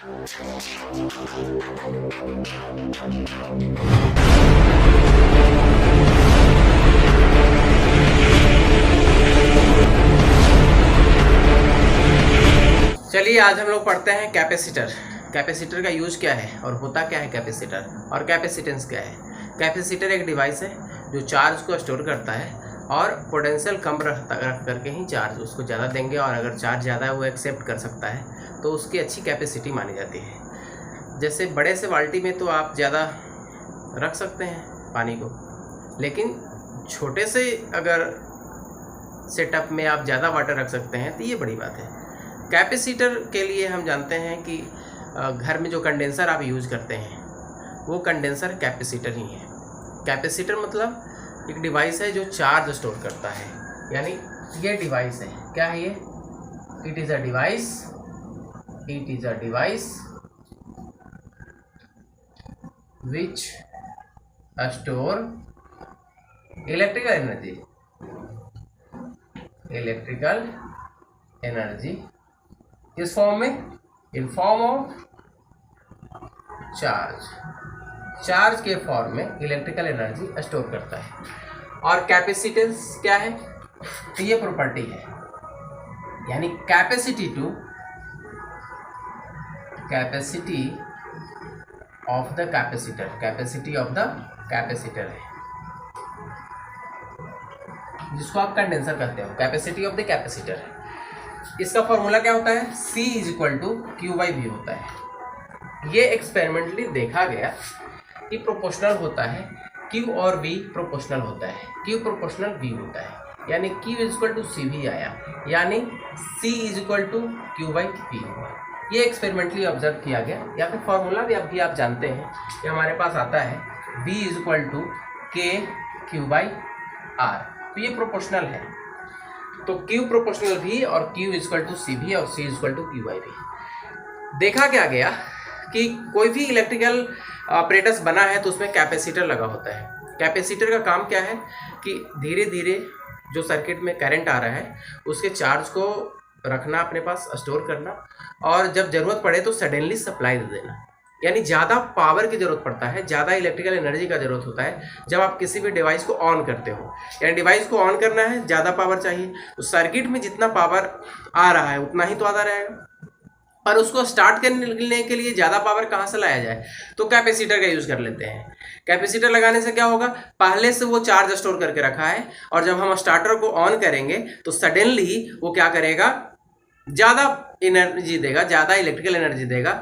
चलिए आज हम लोग पढ़ते हैं कैपेसिटर। कैपेसिटर का यूज क्या है और होता क्या है कैपेसिटर, और कैपेसिटेंस क्या है। कैपेसिटर एक डिवाइस है जो चार्ज को स्टोर करता है और पोटेंशियल कम रख करके ही चार्ज उसको ज़्यादा देंगे, और अगर चार्ज ज़्यादा है वो एक्सेप्ट कर सकता है तो उसकी अच्छी कैपेसिटी मानी जाती है। जैसे बड़े से बाल्टी में तो आप ज़्यादा रख सकते हैं पानी को, लेकिन छोटे से अगर सेटअप में आप ज़्यादा वाटर रख सकते हैं तो ये बड़ी बात है। कैपेसिटर के लिए हम जानते हैं कि घर में जो कंडेंसर आप यूज़ करते हैं वो कंडेंसर कैपेसिटर ही है। कैपेसिटर मतलब एक डिवाइस है जो चार्ज स्टोर करता है, यानी ये डिवाइस है। क्या है ये? It is a device which store electrical energy इस फॉर्म में, इन फॉर्म ऑफ चार्ज के फॉर्म में इलेक्ट्रिकल एनर्जी स्टोर करता है। और कैपेसिटेंस क्या है? तो ये प्रॉपर्टी है, यानी कैपेसिटी ऑफ द कैपेसिटर है, जिसको आप कंडेंसर कहते हो। कैपेसिटी ऑफ द कैपेसिटर है। इसका फॉर्मूला क्या होता है? C = Q/V होता है। ये एक्सपेरिमेंटली देखा गया कि प्रोपोर्शनल होता है, Q और V प्रोपोर्शनल होता है, Q प्रोपोर्शनल V होता है, यानी Q = CV आया, यानी C = Q/V हुआ। ये एक्सपेरिमेंटली ऑब्जर्व किया गया। या फिर फॉर्मूला भी आप जानते हैं कि हमारे पास आता है V = KQ/R, तो ये प्रोपोर्शनल है। तो Q प्रोपोर्शनल V और Q = CV और C = Q/V। देखा क्या गया कि कोई भी इलेक्ट्रिकल apparatus बना है तो उसमें कैपेसिटर लगा होता है। कैपेसिटर का काम क्या है कि धीरे धीरे जो सर्किट में करंट आ रहा है उसके चार्ज को रखना अपने पास, स्टोर करना, और जब ज़रूरत पड़े तो सडनली सप्लाई दे देना। यानी ज़्यादा पावर की ज़रूरत पड़ता है, ज़्यादा इलेक्ट्रिकल एनर्जी का ज़रूरत होता है जब आप किसी भी डिवाइस को ऑन करते हो। यानी डिवाइस को ऑन करना है, ज़्यादा पावर चाहिए, तो सर्किट में जितना पावर आ रहा है उतना ही तो आता रहेगा, और उसको स्टार्ट करने के लिए ज़्यादा पावर कहाँ से लाया जाए? तो कैपेसिटर का यूज़ कर लेते हैं। कैपेसिटर लगाने से क्या होगा? पहले से वो चार्ज स्टोर करके रखा है, और जब हम स्टार्टर को ऑन करेंगे तो सडनली वो क्या करेगा? ज़्यादा एनर्जी देगा, ज़्यादा इलेक्ट्रिकल एनर्जी देगा,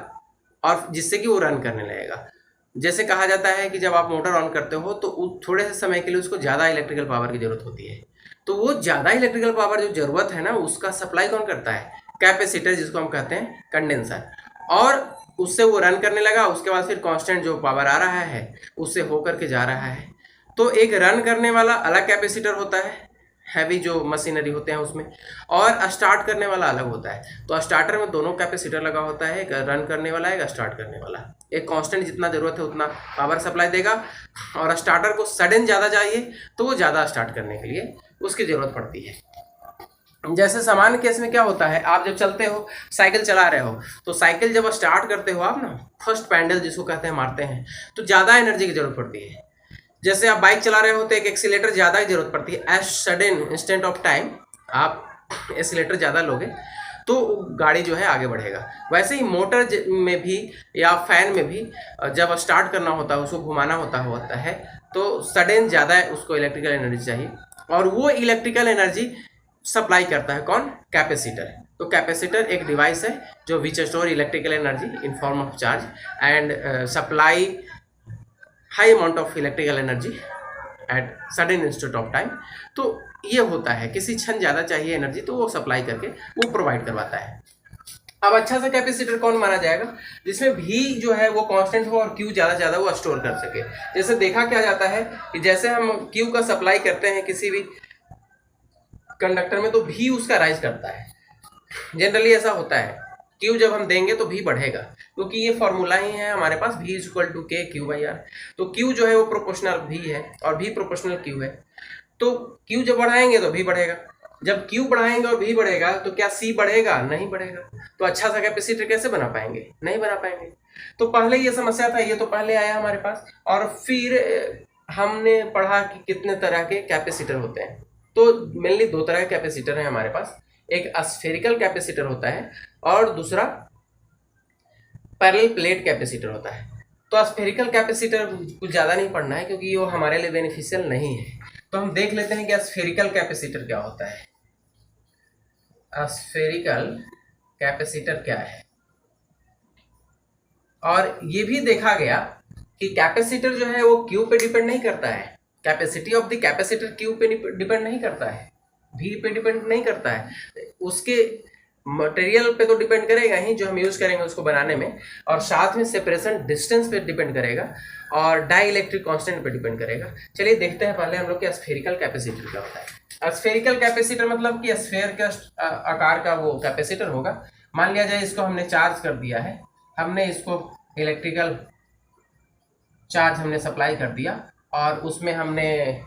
और जिससे कि वो रन करने लगेगा। जैसे कहा जाता है कि जब आप मोटर ऑन करते हो तो थोड़े से समय के लिए उसको ज़्यादा इलेक्ट्रिकल पावर की ज़रूरत होती है, तो वो ज़्यादा इलेक्ट्रिकल पावर जो ज़रूरत है ना, उसका सप्लाई कौन करता है? कैपेसिटर, जिसको हम कहते हैं कंडेंसर। और उससे वो रन करने लगा, उसके बाद फिर कांस्टेंट जो पावर आ रहा है उससे होकर के जा रहा है। तो एक रन करने वाला अलग कैपेसिटर होता है, हैवी जो मशीनरी होते हैं उसमें, और स्टार्ट करने वाला अलग होता है। तो स्टार्टर में दोनों कैपेसिटर लगा होता है, एक रन करने वाला है, एक स्टार्ट करने वाला। एक कांस्टेंट जितना ज़रूरत है उतना पावर सप्लाई देगा, और स्टार्टर को सडन ज़्यादा चाहिए तो वो ज़्यादा स्टार्ट करने के लिए उसकी ज़रूरत पड़ती है। जैसे सामान्य केस में क्या होता है, आप जब चलते हो, साइकिल चला रहे हो, तो साइकिल जब स्टार्ट करते हो आप ना, फर्स्ट पैडल जिसको कहते हैं मारते हैं, तो ज़्यादा एनर्जी की ज़रूरत पड़ती है। जैसे आप बाइक चला रहे हो तो एक एक्सीलेटर ज़्यादा की ज़रूरत पड़ती है। As sudden instant of time आप एक्सीलेटर ज़्यादा लोगे तो गाड़ी जो है आगे बढ़ेगा। वैसे ही मोटर में भी या फैन में भी जब स्टार्ट करना होता है, उसको घुमाना होता है, तो सडन ज़्यादा उसको इलेक्ट्रिकल एनर्जी चाहिए, और वो इलेक्ट्रिकल एनर्जी सप्लाई करता है कौन? कैपेसिटर। तो कैपेसिटर एक डिवाइस है जो विच store electrical energy in form of charge and supply high amount of electrical energy at sudden instant of time. तो ये होता है, किसी क्षण ज़्यादा चाहिए एनर्जी तो वो सप्लाई करके वो प्रोवाइड करवाता है। अब अच्छा सा कैपेसिटर कौन माना जाएगा? जिसमें V जो है वो कांस्टेंट हो और Q ज़्यादा वो स्टोर कर सके। जैसे देखा क्या जाता है कि जैसे हम Q का सप्लाई करते हैं किसी भी कंडक्टर में, तो V उसका राइज करता है। जनरली ऐसा होता है, Q जब हम देंगे तो V बढ़ेगा, क्योंकि ये फॉर्मूला ही है हमारे पास, V = KQ/R। तो Q जो है वो प्रोपोर्शनल V है और V प्रोपोर्शनल Q है, तो Q जब बढ़ाएंगे तो V बढ़ेगा। जब Q बढ़ाएंगे और V बढ़ेगा तो क्या C बढ़ेगा? नहीं बढ़ेगा। तो अच्छा सा कैपेसिटर कैसे बना पाएंगे? नहीं बना पाएंगे। तो पहले ये समस्या था, ये तो पहले आया हमारे पास। और फिर हमने पढ़ा कि कितने तरह के कैपेसिटर होते हैं। तो मेनली दो तरह के कैपेसिटर हैं हमारे पास, एक स्फेरिकल कैपेसिटर होता है और दूसरा पैरेलल प्लेट कैपेसिटर होता है। तो स्फेरिकल कैपेसिटर कुछ ज़्यादा नहीं पढ़ना है क्योंकि वो हमारे लिए बेनिफिशियल नहीं है। तो हम देख लेते हैं कि स्फेरिकल कैपेसिटर क्या होता है। स्फेरिकल कैपेसिटर क्या है, और ये भी देखा गया कि कैपेसिटर जो है वो क्यू पे डिपेंड नहीं करता है। Capacity of the capacitor Q पे डिपेंड नहीं करता है, भी पे डिपेंड नहीं करता है। उसके मटेरियल पे तो डिपेंड करेगा ही जो हम यूज करेंगे उसको बनाने में, और साथ में सेपरेशन डिस्टेंस पे डिपेंड करेगा और डाई इलेक्ट्रिक कांस्टेंट पे डिपेंड करेगा। चलिए देखते हैं पहले हम लोग के स्फेरिकल कैपेसिटर क्या होता है। स्फेरिकल कैपेसिटर मतलब कि स्फेयर के आकार का वो कैपेसिटर होगा। मान लिया जाए इसको हमने चार्ज कर दिया है, हमने इसको इलेक्ट्रिकल चार्ज हमने सप्लाई कर दिया और उसमें हमने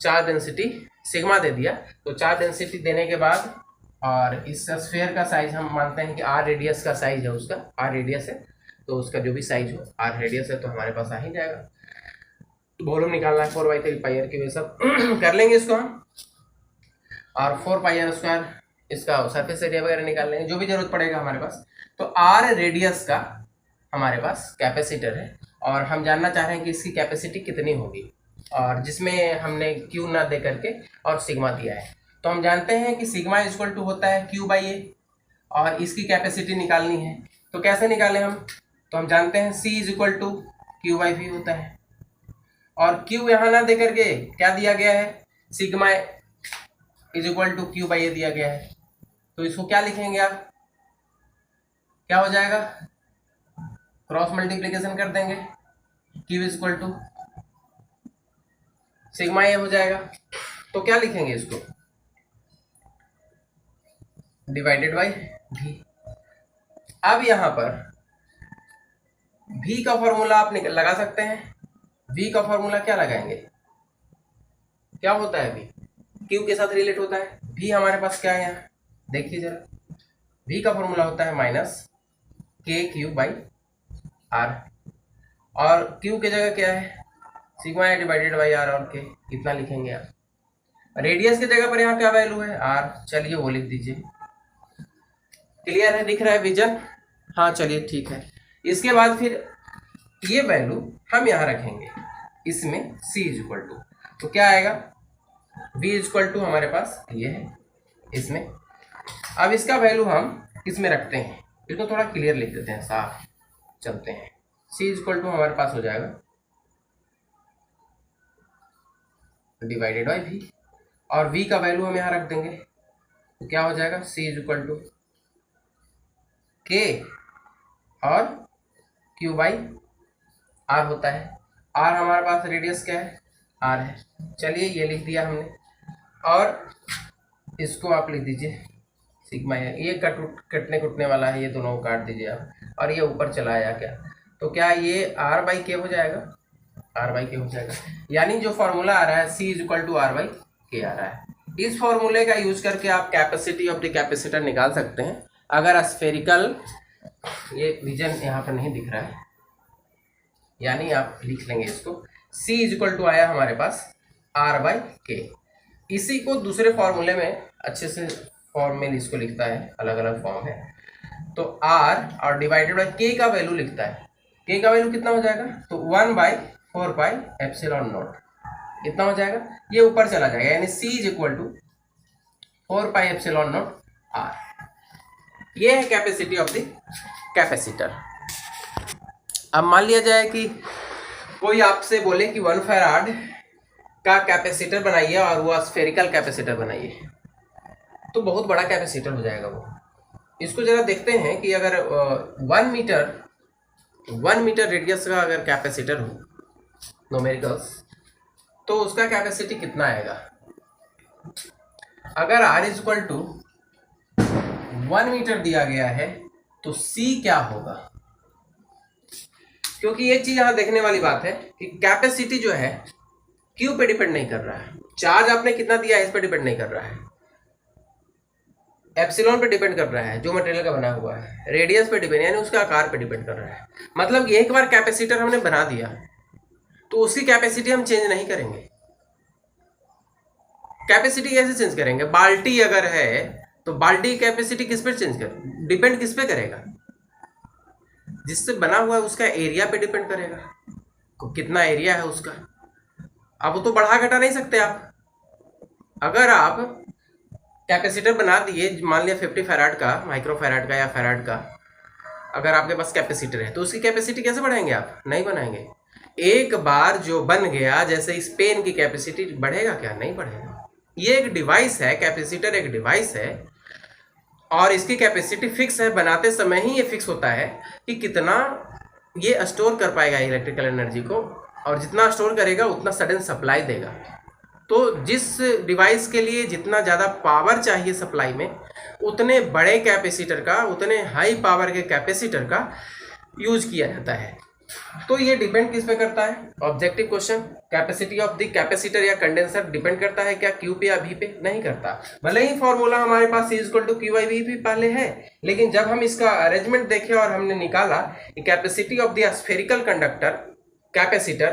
चार्ज डेंसिटी सिग्मा दे दिया। तो चार्ज डेंसिटी देने के बाद और इस स्फेयर का साइज हम मानते हैं कि आर रेडियस का साइज है, उसका आर रेडियस है, तो उसका जो भी साइज हो आर रेडियस है तो हमारे पास आ ही जाएगा। तो वॉल्यूम निकालना है 4/3 के वे सब कर लेंगे इसको हम, और 4πr² इसका सरफेस एरिया वगैरह निकाल लेंगे, जो भी जरूरत पड़ेगा हमारे पास। तो आर रेडियस का हमारे पास कैपेसिटर है और हम जानना चाह रहे हैं कि इसकी कैपेसिटी कितनी होगी, और जिसमें हमने क्यू ना दे करके और सिग्मा दिया है। तो हम जानते हैं कि सिग्मा इक्वल टू होता है Q/A और इसकी कैपेसिटी निकालनी है। तो कैसे निकालें हम? तो हम जानते हैं C is equal to Q/V होता है, और Q यहाँ ना दे करके क्या दिया गया है, sigma is equal to Q/A दिया गया है। तो इसको क्या लिखेंगे आप, क्या हो जाएगा, क्रॉस मल्टीप्लीकेशन कर देंगे, Q is equal to sigma A हो जाएगा। तो क्या लिखेंगे इसको, डिवाइडेड बाई V। अब यहां पर V का फॉर्मूला आप लगा सकते हैं। V का फॉर्मूला क्या लगाएंगे, क्या होता है V, Q के साथ रिलेट होता है। V हमारे पास क्या है यहाँ देखिए जरा, V का फॉर्मूला होता है -KQ/R, और Q की जगह क्या है, सिग्मा है डिवाइडेड बाई R, और K कितना लिखेंगे आप। रेडियस की जगह पर यहाँ क्या वैल्यू है, R, चलिए वो लिख दीजिए। क्लियर है, दिख रहा है विजन? हाँ चलिए ठीक है। इसके बाद फिर ये वैल्यू हम यहाँ रखेंगे, इसमें C इज इक्वल टू, तो क्या आएगा, V इज इक्वल टू हमारे पास ये है इसमें। अब इसका वैल्यू हम इसमें रखते हैं, इसको थोड़ा क्लियर लिख देते हैं, साफ चलते हैं। C इज इक्वल टू हमारे पास हो जाएगा डिवाइडेड बाई V, और V का वैल्यू हम यहाँ रख देंगे, तो क्या हो जाएगा, C is equal to K और Q/R होता है। R हमारे पास रेडियस क्या है, R है, चलिए ये लिख दिया हमने, और इसको आप लिख दीजिए सिग्मा है। ये कटने कुटने वाला है, ये दोनों को काट दीजिए आप, और ये ऊपर चला आया क्या, तो क्या ये R/K हो जाएगा, R/K हो जाएगा। यानी जो फॉर्मूला आ रहा है C is equal to R/K आ रहा है। इस फॉर्मूले का यूज करके आप कैपेसिटी ऑफ द कैपेसिटर निकाल सकते हैं। अगर स्फेरिकल, ये विजन यहाँ पर नहीं दिख रहा है, यानी आप लिख लेंगे इसको, C इज इक्वल टू आया हमारे पास R/K। इसी को दूसरे फॉर्मूले में अच्छे से फॉर्म में इसको लिखता है, अलग अलग फॉर्म है, तो R और डिवाइडेड बाई K का वैल्यू लिखता है। K का वैल्यू कितना हो जाएगा, तो 1/4πε0 कितना हो जाएगा, ये ऊपर चला जाएगा, यानी C is equal to 4πε0 R। ये है कैपेसिटी ऑफ द कैपेसिटर। अब मान लिया जाए कि कोई आपसे बोले कि 1 फैराड का कैपेसिटर बनाइए और वो स्फेरिकल कैपेसिटर बनाइए, तो बहुत बड़ा कैपेसिटर हो जाएगा वो। इसको जरा देखते हैं कि अगर 1 मीटर रेडियस का अगर कैपेसिटर हो न्यूमेरिकल्स, तो उसका कैपेसिटी कितना आएगा। अगर R is equal to 1 metre दिया गया है तो C क्या होगा, क्योंकि ये चीज यहां देखने वाली बात है कि कैपेसिटी जो है Q पे डिपेंड नहीं कर रहा है, चार्ज आपने कितना दिया है इस पर डिपेंड नहीं कर रहा है, एप्सिलॉन पे डिपेंड कर रहा है जो मटेरियल का बना हुआ है, रेडियस पे डिपेंड यानी उसके आकार पे डिपेंड कर रहा है। मतलब एक बार कैपेसिटर हमने बना दिया तो उसकी कैपेसिटी हम चेंज नहीं करेंगे। कैपेसिटी कैसे चेंज करेंगे? बाल्टी अगर है तो बाल्टी की कैपेसिटी किस पे चेंज कर डिपेंड किस पे करेगा? जिससे बना हुआ है उसका एरिया पे डिपेंड करेगा, कितना एरिया है उसका। अब तो बढ़ा घटा नहीं सकते आप। अगर आप कैपेसिटर बना दिए, मान लिया 50 फैराड का, माइक्रो फैराड का या फैराड का, अगर आपके पास कैपेसिटर है तो उसकी कैपेसिटी कैसे बढ़ाएंगे? आप नहीं बनाएंगे। एक बार जो बन गया, जैसे इस पेन की कैपेसिटी बढ़ेगा क्या? नहीं बढ़ेगा। ये एक डिवाइस है, कैपेसिटर एक डिवाइस है और इसकी कैपेसिटी फिक्स है। बनाते समय ही ये फिक्स होता है कि कितना ये स्टोर कर पाएगा इलेक्ट्रिकल एनर्जी को, और जितना स्टोर करेगा उतना सडन सप्लाई देगा। तो जिस डिवाइस के लिए जितना ज़्यादा पावर चाहिए सप्लाई में, उतने बड़े कैपेसिटर का, उतने हाई पावर के कैपेसिटर का यूज किया जाता है। तो ये डिपेंड किस पे करता है? Objective question, capacity of the capacitor या कंडेंसर डिपेंड करता है क्या क्यू पे या वी पे? नहीं करता। भले ही फॉर्मूला हमारे पास C = QV भी पहले है, लेकिन जब हम इसका अरेंजमेंट देखे और हमने निकाला कि capacity of the spherical conductor capacitor,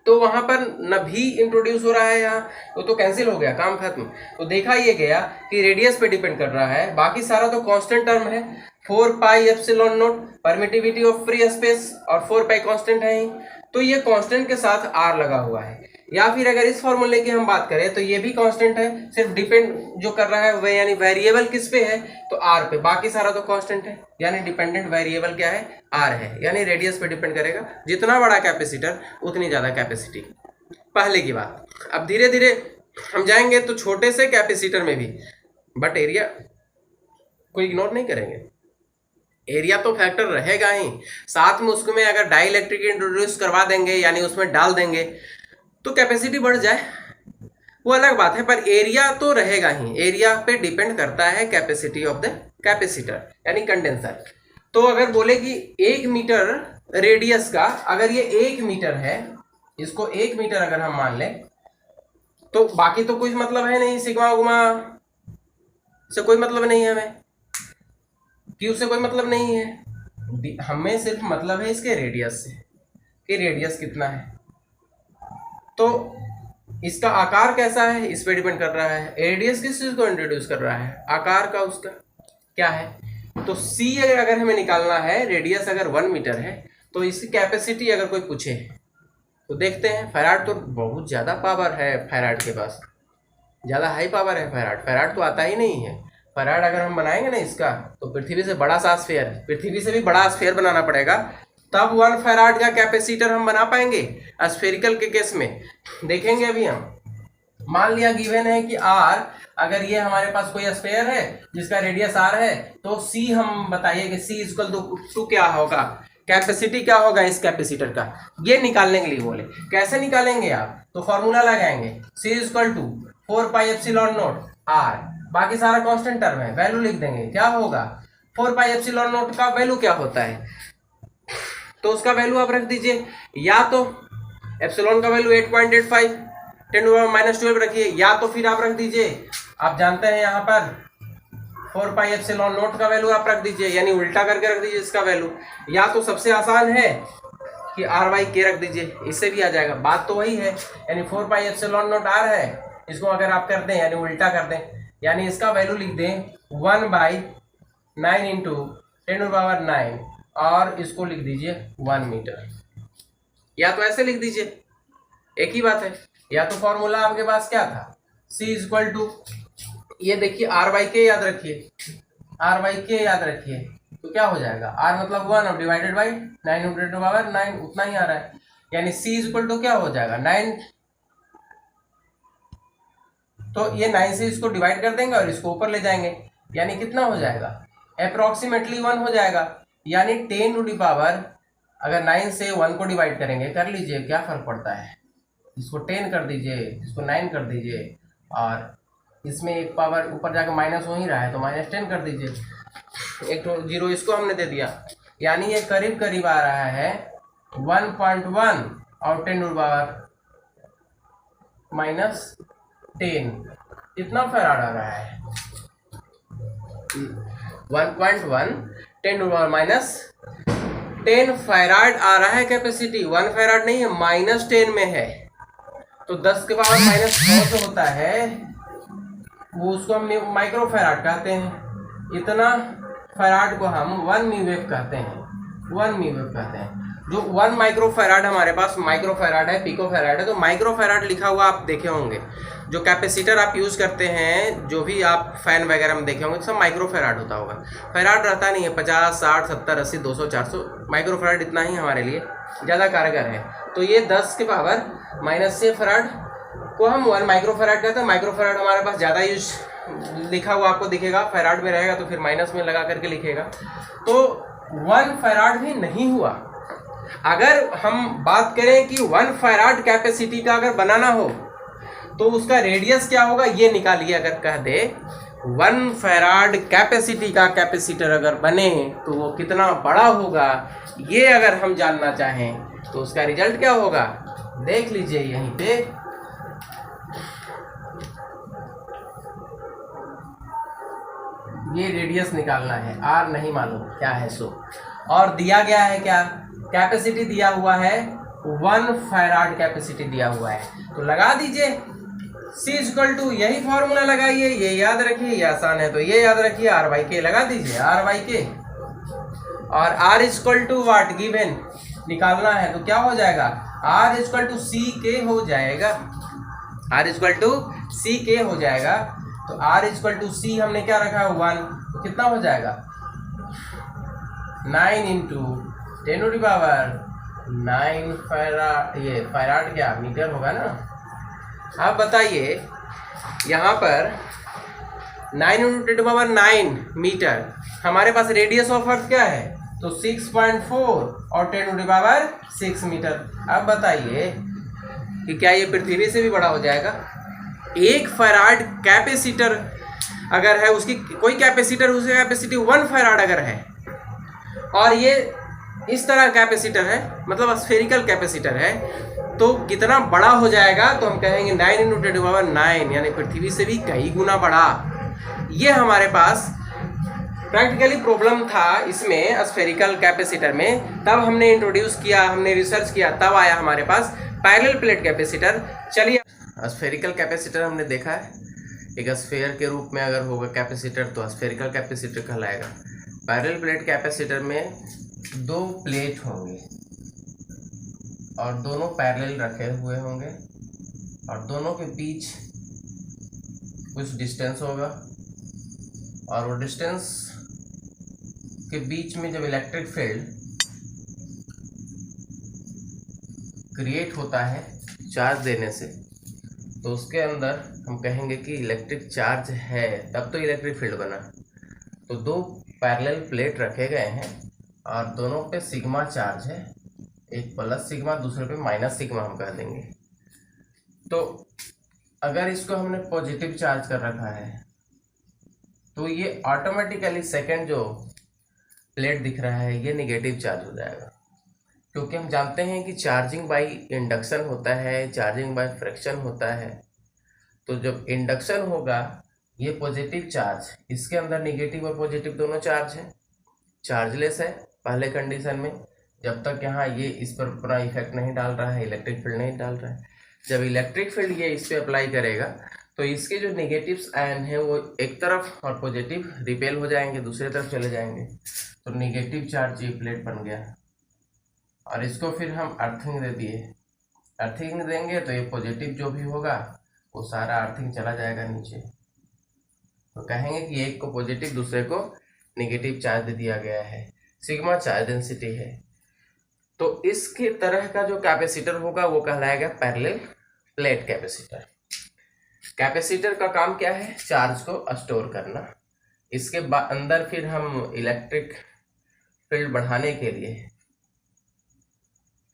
तो वहां पर न भी इंट्रोड्यूस हो रहा है, यहाँ तो कैंसिल हो गया, काम खत्म। तो देखा ये गया कि रेडियस पे डिपेंड कर रहा है, बाकी सारा तो कांस्टेंट टर्म है। 4πε0 परमिटिविटी ऑफ फ्री स्पेस और 4π कांस्टेंट है ही, तो ये कांस्टेंट के साथ r लगा हुआ है। या फिर अगर इस फॉर्मूले की हम बात करें तो ये भी कांस्टेंट है, सिर्फ डिपेंड जो कर रहा है वह यानी वेरिएबल किस पे है? तो r पे, बाकी सारा तो कांस्टेंट है। यानी डिपेंडेंट वेरिएबल क्या है? r है, यानी रेडियस पे डिपेंड करेगा। जितना बड़ा कैपेसिटर उतनी ज्यादा कैपेसिटी, पहले की बात। अब धीरे धीरे हम जाएंगे तो छोटे से कैपेसिटर में भी, बट एरिया को इग्नोर नहीं करेंगे, एरिया तो फैक्टर रहेगा ही। साथ में उसमें अगर डाई इलेक्ट्रिक इंट्रोड्यूस करवा देंगे यानी उसमें डाल देंगे तो कैपेसिटी बढ़ जाए, वो अलग बात है, पर एरिया तो रहेगा ही। एरिया पे डिपेंड करता है कैपेसिटी ऑफ द कैपेसिटर यानी कंडेंसर। तो अगर बोले कि 1 मीटर रेडियस का, अगर ये 1 मीटर है, इसको 1 मीटर अगर हम मान लें, तो बाकी तो कोई मतलब है नहीं, सिग्मा उग्मा से कोई मतलब नहीं है, हमें क्यू से कोई मतलब नहीं है, हमें सिर्फ मतलब है इसके रेडियस से कि रेडियस कितना है। तो इसका आकार कैसा है इस पे डिपेंड कर रहा है। रेडियस किस चीज को इंट्रोड्यूस कर रहा है? आकार का उसका क्या है। तो सी अगर हमें निकालना है, रेडियस अगर 1 मीटर है, तो इसकी कैपेसिटी अगर कोई पूछे तो देखते हैं। फैराड तो बहुत ज़्यादा पावर है, फैराड के पास ज़्यादा हाई पावर है। फैराड तो आता ही नहीं है। फैराड अगर हम बनाएंगे ना इसका, तो पृथ्वी से बड़ा सा स्फीयर, पृथ्वी से भी बड़ा स्फीयर बनाना पड़ेगा, तब 1 फैराड का कैपेसिटर हम बना पाएंगे। स्फेरिकल के केस में देखेंगे अभी हम। मान लिया गिवन है कि r, अगर ये हमारे पास कोई स्फीयर है जिसका रेडियस r है, तो c हम बताइए कि c = क्या होगा, कैपेसिटी क्या होगा इस कैपेसिटर का, ये निकालने के लिए बोले। कैसे निकालेंगे आप? तो फॉर्मूला लगाएंगे, c = 4πε0 r, बाकी सारा कांस्टेंट टर्म है, वैल्यू लिख देंगे। क्या होगा? 4πε0 का वैल्यू क्या होता है? तो उसका वैल्यू आप रख दीजिए, या तो एप्सिलॉन का वैल्यू 8.85 10⁻⁻12 रखिए, या तो फिर आप रख दीजिए, आप जानते हैं यहाँ पर 4πε0 का वैल्यू आप रख दीजिए, यानी उल्टा करके रख दीजिए इसका वैल्यू। या तो सबसे आसान है कि r/k रख दीजिए, इससे भी आ जाएगा। बात तो वही है, यानी 4πε0 r है, इसको अगर आप कर दें यानी उल्टा कर दें, यानी इसका वैल्यू लिख दें 1/9 × 10⁻9 और इसको लिख दीजिए 1 मीटर, या तो ऐसे लिख दीजिए, एक ही बात है। या तो फॉर्मूला आपके पास क्या था? C = ये देखिए r/k याद रखिए, r/k याद रखिए, तो क्या हो जाएगा? r मतलब 1 और डिवाइडेड बाई 9 × 10⁻9, उतना ही आ रहा है। यानी C = क्या हो जाएगा? 9, तो ये 9 से इसको डिवाइड कर देंगे और इसको ऊपर ले जाएंगे, यानी कितना हो जाएगा? अप्रोक्सीमेटली 1 हो जाएगा। यानी 10⁻, अगर 9 से 1 को डिवाइड करेंगे, कर लीजिए क्या फर्क पड़ता है, इसको 10 कर दीजिए, इसको 9 कर दीजिए, और इसमें एक पावर ऊपर जाकर माइनस हो ही रहा है तो -10 कर दीजिए, एक तो 0 इसको हमने दे दिया। यानी ये करीब करीब आ रहा है 1.1 और 10⁻, -10 कितना फैराड आ रहा है? 1.1 10 फैराड आ रहा है कैपेसिटी, 1 फैराड नहीं है, -10 में है। तो 10 के पावर -9 जो होता है वो उसको हम माइक्रो फैराड कहते हैं। इतना फैराड को हम 1 म्यू कहते हैं, 1 म्यू कहते हैं। जो 1 माइक्रो फैराड हमारे पास माइक्रो फैराड है, पिको फैराड है। तो माइक्रो फैराड लिखा हुआ आप देखे होंगे, जो कैपेसिटर आप यूज़ करते हैं, जो भी आप फैन वगैरह में देखे होंगे, सब माइक्रो फैराड होता होगा। फैराड रहता नहीं है 50, 60, 70, 80, 200, 400। माइक्रो फैराड इतना ही हमारे लिए ज़्यादा कारगर है। तो ये 10 के पावर -6 फैराड को हम 1 माइक्रो फैराड कहते हैं। माइक्रो फैराड हमारे पास ज़्यादा यूज लिखा हुआ आपको दिखेगा, फैराड में रहेगा तो फिर माइनस में लगा करके लिखेगा। तो 1 फैराड भी नहीं हुआ। अगर हम बात करें कि 1 फैराड कैपेसिटी का अगर बनाना हो तो उसका रेडियस क्या होगा ये निकालिए। अगर कह दे 1 फैराड कैपेसिटी का कैपेसिटर अगर बने तो वो कितना बड़ा होगा, ये अगर हम जानना चाहें तो उसका रिजल्ट क्या होगा देख लीजिए यहीं पे। ये रेडियस निकालना है, आर नहीं मालूम क्या है सो। और दिया गया है क्या, कैपेसिटी दिया हुआ है 1 फैराड कैपेसिटी दिया हुआ है। तो लगा दीजिए C = यही फॉर्मूला लगाइए, ये याद रखिए, ये आसान है तो ये याद रखिए, R/K लगा दीजिए, R/K। और R = वाट गिवन निकालना है तो क्या हो जाएगा, R = CK हो जाएगा, R = CK हो जाएगा। तो R = C हमने क्या रखा है 1, तो कितना हो जाएगा 9 × 10⁹ फैराड। ये फैराड क्या मीटर होगा ना। अब बताइए यहाँ पर 9 × 10⁹ मीटर, हमारे पास रेडियस ऑफ अर्थ क्या है तो 6.4 और 10⁶ मीटर। अब बताइए कि क्या ये पृथ्वी से भी बड़ा हो जाएगा। 1 फैराड कैपेसिटर अगर है, उसकी कोई कैपेसिटर, उसकी कैपेसिटी 1 फैराड अगर है और ये इस तरह कैपेसिटर है, मतलब स्फेरिकल कैपेसिटर है, तो कितना बड़ा हो जाएगा तो हम कहेंगे 9 × 10⁹, यानी पृथ्वी से भी कई गुना बड़ा। ये हमारे पास प्रैक्टिकली प्रॉब्लम था इसमें स्फेरिकल कैपेसिटर में, तब हमने इंट्रोड्यूस किया, हमने रिसर्च किया, तब आया हमारे पास पैरेलल प्लेट कैपेसिटर। चलिए स्फेरिकल कैपेसिटर हमने देखा है, एक स्फेयर के रूप में अगर होगा कैपेसिटर तो स्फेरिकल कैपेसिटर कहलाएगा। पैरेलल प्लेट कैपेसिटर में 2 प्लेट होंगे और दोनों पैरेलल रखे हुए होंगे और दोनों के बीच कुछ डिस्टेंस होगा, और वो डिस्टेंस के बीच में जब इलेक्ट्रिक फील्ड क्रिएट होता है चार्ज देने से, तो उसके अंदर हम कहेंगे कि इलेक्ट्रिक चार्ज है, तब तो इलेक्ट्रिक फील्ड बना। तो 2 पैरेलल प्लेट रखे गए हैं और दोनों पे सिग्मा चार्ज है, एक +σ दूसरे पे -σ हम कह देंगे। तो अगर इसको हमने पॉजिटिव चार्ज कर रखा है तो ये ऑटोमेटिकली सेकंड जो प्लेट दिख रहा है ये नेगेटिव चार्ज हो जाएगा, क्योंकि हम जानते हैं कि चार्जिंग बाय इंडक्शन होता है, चार्जिंग बाय फ्रिक्शन होता है। तो जब इंडक्शन होगा ये पॉजिटिव चार्ज, इसके अंदर नेगेटिव और पॉजिटिव दोनों चार्ज है, चार्जलेस है पहले कंडीशन में, जब तक यहाँ ये इस पर पूरा इफेक्ट नहीं डाल रहा है, इलेक्ट्रिक फील्ड नहीं डाल रहा है। जब इलेक्ट्रिक फील्ड ये इस पर अप्लाई करेगा तो इसके जो नेगेटिव्स आयन है वो एक तरफ और पॉजिटिव रिपेल हो जाएंगे, दूसरी तरफ चले जाएंगे। तो नेगेटिव चार्ज ये प्लेट बन गया और इसको फिर हम अर्थिंग दे दिए। अर्थिंग देंगे तो ये पॉजिटिव जो भी होगा वो सारा अर्थिंग चला जाएगा नीचे। तो कहेंगे कि एक को पॉजिटिव दूसरे को नेगेटिव चार्ज दे दिया गया है, सिग्मा चार्ज डेंसिटी है। तो इसके तरह का जो कैपेसिटर होगा वो कहलाएगा पैरेलल प्लेट कैपेसिटर। कैपेसिटर का काम क्या है, चार्ज को स्टोर करना। इसके अंदर फिर हम इलेक्ट्रिक फील्ड बढ़ाने के लिए,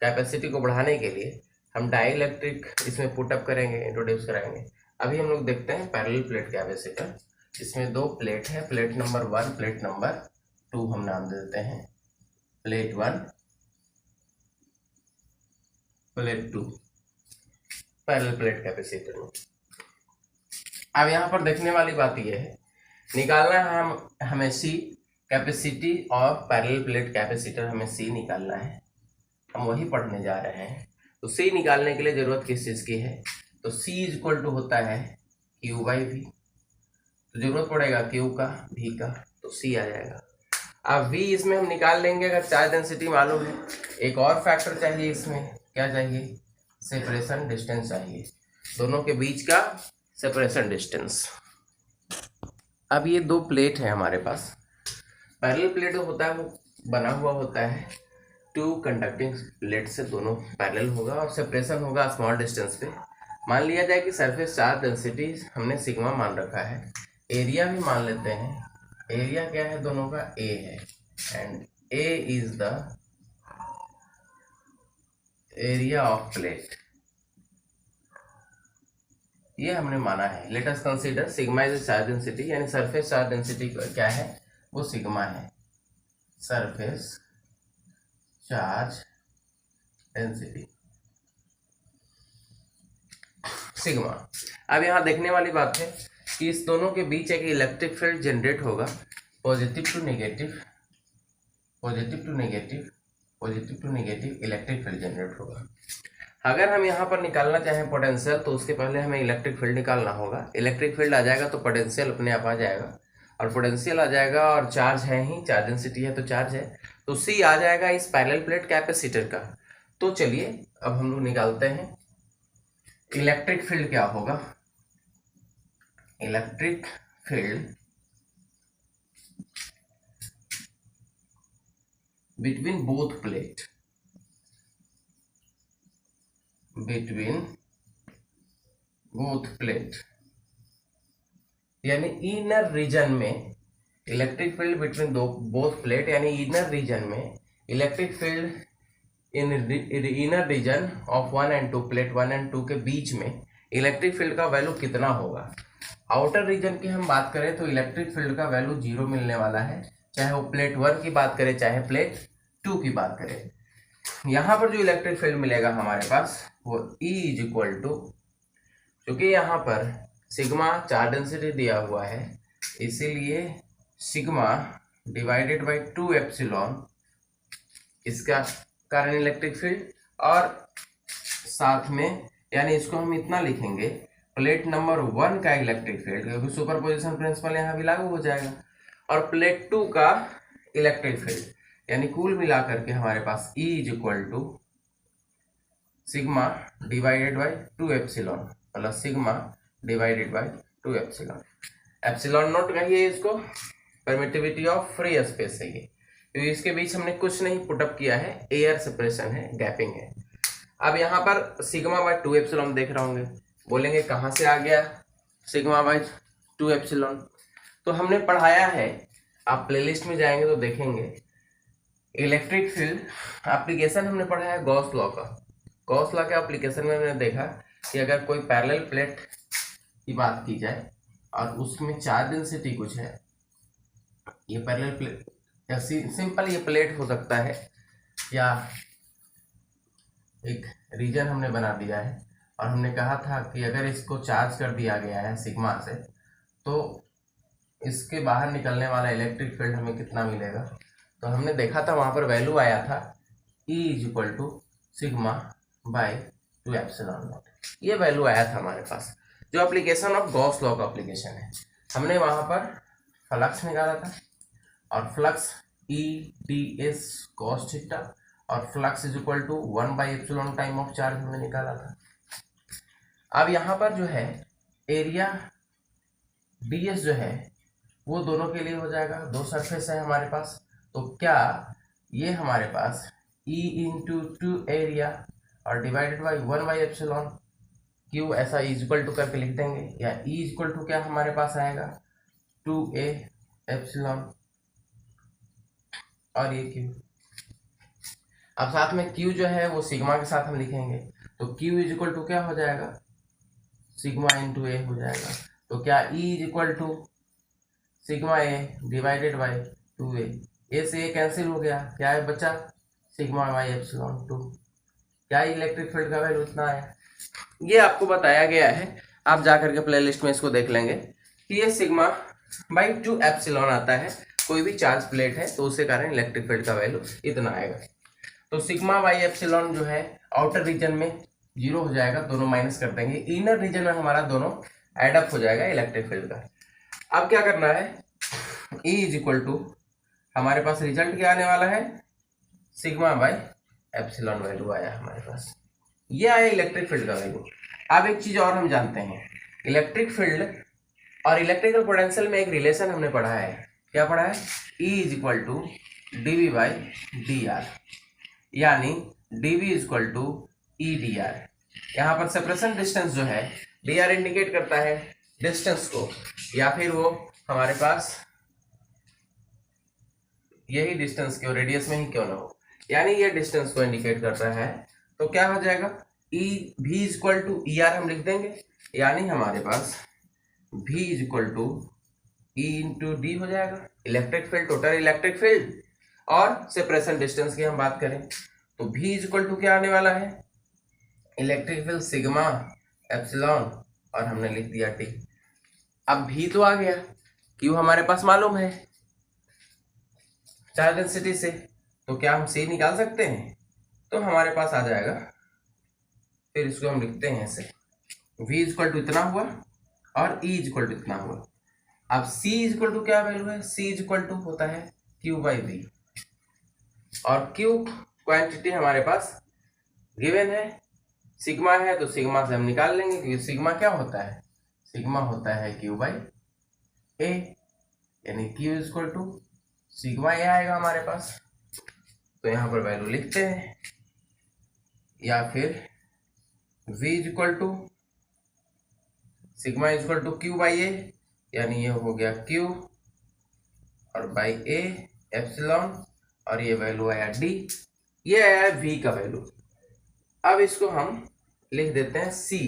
कैपेसिटी को बढ़ाने के लिए हम डाइलेक्ट्रिक इसमें पुटअप करेंगे, इंट्रोड्यूस कराएंगे। अभी हम लोग देखते हैं पैरेलल प्लेट कैपेसिटर। इसमें 2 प्लेट है, प्लेट नंबर 1, प्लेट नंबर 2 हम नाम देते हैं, plate 1, plate 2। Parallel plate capacitor में। अब यहाँ पर देखने वाली बात यह है, निकालना है हमें सी कैपेसिटी और पैरेलल प्लेट कैपेसिटर, हमें सी निकालना है, हम वही पढ़ने जा रहे हैं। तो सी निकालने के लिए जरूरत किस चीज़ की है, तो सी इज इक्वल टू होता है क्यू बाई वी, तो जरूरत पड़ेगा क्यू का भी का, तो सी आ जाएगा। अब वी इसमें हम निकाल लेंगे अगर चार्ज डेंसिटी मालूम है। एक और फैक्टर चाहिए इसमें, क्या चाहिए, सेपरेशन डिस्टेंस चाहिए, दोनों के बीच का सेपरेशन डिस्टेंस। अब ये दो प्लेट है हमारे पास, पैरेलल प्लेट होता है वो बना हुआ होता है टू कंडक्टिंग प्लेट से, दोनों पैरेलल होगा और सेपरेशन होगा स्मॉल डिस्टेंस पे। मान लिया जाए कि सरफेस चार्ज डेंसिटी हमने सिग्मा मान रखा है, एरिया भी मान लेते हैं, एरिया क्या है दोनों का, ए है, and A is the area of plate, ये हमने माना है। Let us consider sigma is charge density, यानी सरफेस चार्ज डेंसिटी क्या है, वो सिग्मा है, सरफेस चार्ज डेंसिटी सिग्मा। अब यहाँ देखने वाली बात है कि इस दोनों के बीच एक इलेक्ट्रिक फील्ड जनरेट होगा, positive to negative, positive to negative, positive to negative electric field generate होगा। अगर हम यहाँ पर निकालना चाहें पोटेंशियल, तो उसके पहले हमें इलेक्ट्रिक फील्ड निकालना होगा। इलेक्ट्रिक फील्ड आ जाएगा तो पोटेंशियल अपने आप आ जाएगा, और पोटेंशियल आ जाएगा और चार्ज है ही, चार्ज डेंसिटी है तो चार्ज है, तो सी आ जाएगा इस पैरेलल प्लेट कैपेसिटर का। तो चलिए अब हम लोग निकालते हैं इलेक्ट्रिक फील्ड क्या होगा। Electric field between both plate, between both plate, यानी इनर रीजन में electric field between both plate, यानी इनर रीजन में electric field in inner region of 1 and 2 plate 1 and 2 के बीच में इलेक्ट्रिक फील्ड का वैल्यू कितना होगा। आउटर रीजन की हम बात करें तो इलेक्ट्रिक फील्ड का वैल्यू 0 मिलने वाला है, चाहे वो प्लेट 1 की बात करें चाहे प्लेट 2 की बात करें। यहाँ पर जो इलेक्ट्रिक फील्ड मिलेगा हमारे पास वो E इज इक्वल टू, क्योंकि यहाँ पर सिग्मा चार्ज डेंसिटी दिया हुआ है, इसीलिए सिग्मा डिवाइडेड बाई 2 एप्सिलॉन इसका कारण इलेक्ट्रिक फील्ड, और साथ में यानी इसको हम इतना लिखेंगे प्लेट नंबर 1 का इलेक्ट्रिक फील्ड, क्योंकि सुपरपोजिशन प्रिंसिपल यहाँ भी लागू हो जाएगा, और प्लेट 2 का इलेक्ट्रिक फील्ड, यानी कुल मिलाकर के हमारे पास E is equal to sigma divided by 2 epsilon plus sigma divided by 2 epsilon. Epsilon naught कहिए इसको, परमिटिविटी ऑफ फ्री स्पेस है ये, तो इसके बीच हमने कुछ नहीं पुटअप किया है, एयर सेपरेशन है, गैपिंग है। अब यहाँ पर सिग्मा बाई 2 एप्सिलॉन देख रहे होंगे, बोलेंगे कहाँ से आ गया सिग्मा बाई 2 एप्सिलॉन, तो हमने पढ़ाया है, आप प्लेलिस्ट में जाएंगे तो देखेंगे इलेक्ट्रिक फील्ड एप्लीकेशन हमने पढ़ा है गॉस लॉ का। गॉस लॉ के एप्लीकेशन में हमने देखा कि अगर कोई पैरेलल प्लेट की बात की जाए और उसमें चार्ज डेंसिटी कुछ है, ये पैरेलल प्लेट या सिंपल ये प्लेट हो सकता है, या एक रीजन हमने बना दिया है और हमने कहा था कि अगर इसको चार्ज कर दिया गया है सिग्मा से, तो इसके बाहर निकलने वाला इलेक्ट्रिक फील्ड हमें कितना मिलेगा। तो हमने देखा था वहाँ पर वैल्यू आया था E is equal to sigma by 2 epsilon naught, ये वैल्यू आया था हमारे पास, जो एप्लीकेशन ऑफ गॉस लॉ का एप्लीकेशन है। हमने वहाँ पर फ्लक्स निकाला था, और फ्लक्स EdS cos थीटा और flux is equal to 1 by epsilon time of charge हमने निकाला था। अब यहाँ पर जो है एरिया ds जो है वो दोनों के लिए हो जाएगा, दो सरफेस है हमारे पास, तो क्या ये हमारे पास E इंटू 2 एरिया और divided by 1 by epsilon Q ऐसा इक्वल टू करके लिख देंगे, या E इक्वल टू क्या हमारे पास आएगा 2a एप्सिलॉन और ये Q। अब साथ में Q जो है वो सिग्मा के साथ हम लिखेंगे, तो Q इज इक्वल टू क्या हो जाएगा सिग्मा इंटू a हो जाएगा, तो क्या E is equal to sigma a divided by 2a, a से a कैंसिल हो गया, क्या है बचा सिग्मा बाई एप्सिलॉन 2। क्या इलेक्ट्रिक फील्ड का वैल्यू इतना है, ये आपको बताया गया है, आप जाकर के प्लेलिस्ट में इसको देख लेंगे कि ये सिग्मा बाई जो एप्सिलॉन आता है, कोई भी चार्ज प्लेट है तो उसके कारण इलेक्ट्रिक फील्ड का वैल्यू इतना आएगा। तो सिग्मा बाई एप्सिलॉन जो है आउटर रीजन में 0 हो जाएगा, दोनों माइनस कर देंगे, इनर रीजन में हमारा दोनों एडअप हो जाएगा इलेक्ट्रिक फील्ड का। अब क्या करना है, E इज इक्वल टू हमारे पास रिजल्ट क्या आने वाला है, सिग्मा बाई एप्सिलॉन वैल्यू आया हमारे पास, ये आया इलेक्ट्रिक फील्ड का वैल्यू। अब एक चीज और हम जानते हैं, इलेक्ट्रिक फील्ड और इलेक्ट्रिकल पोटेंशियल में एक रिलेशन हमने पढ़ा है, क्या पढ़ा है, E is equal to D V by D R, यानी D V is equal to E D R. यहाँ पर सेपरेशन डिस्टेंस जो है, डी आर इंडिकेट करता है डिस्टेंस को, या फिर वो हमारे पास यही डिस्टेंस क्यों, रेडियस में ही क्यों ना हो, यानी ये डिस्टेंस को इंडिकेट करता है। तो क्या हो जाएगा, ई भी is equal to E R हम लिख देंगे, यानी हमारे पास V is equal to E into D हो जाएगा, electric field, total electric field. और सेपरेशन डिस्टेंस की हम बात करें तो V इज इक्वल टू क्या आने वाला है, इलेक्ट्रिक फील्ड सिग्मा एप्सिलॉन और हमने लिख दिया T। अब V तो आ गया, Q हमारे पास मालूम है चार्ज डेंसिटी से, तो क्या हम C निकाल सकते हैं, तो हमारे पास आ जाएगा, फिर इसको हम लिखते हैं ऐसे, V इज इक्वल टू इतना हुआ और E इज इक्वल टू इतना हुआ। अब C इज इक्वल टू क्या वैल्यू है, C इज इक्वल टू होता है Q बाई V, और Q क्वांटिटी हमारे पास गिवन है, सिग्मा है तो सिग्मा से हम निकाल लेंगे, क्योंकि सिग्मा क्या होता है, सिग्मा होता है Q बाई A, यानी Q is equal to sigma A आएगा हमारे पास। तो यहाँ पर वैल्यू लिखते हैं, या फिर V is equal to sigma is equal to Q by A, यानी ये हो गया Q और बाई A एप्सिलॉन, और ये वैल्यू आया D, ये आया V का वैल्यू। अब इसको हम लिख देते हैं C,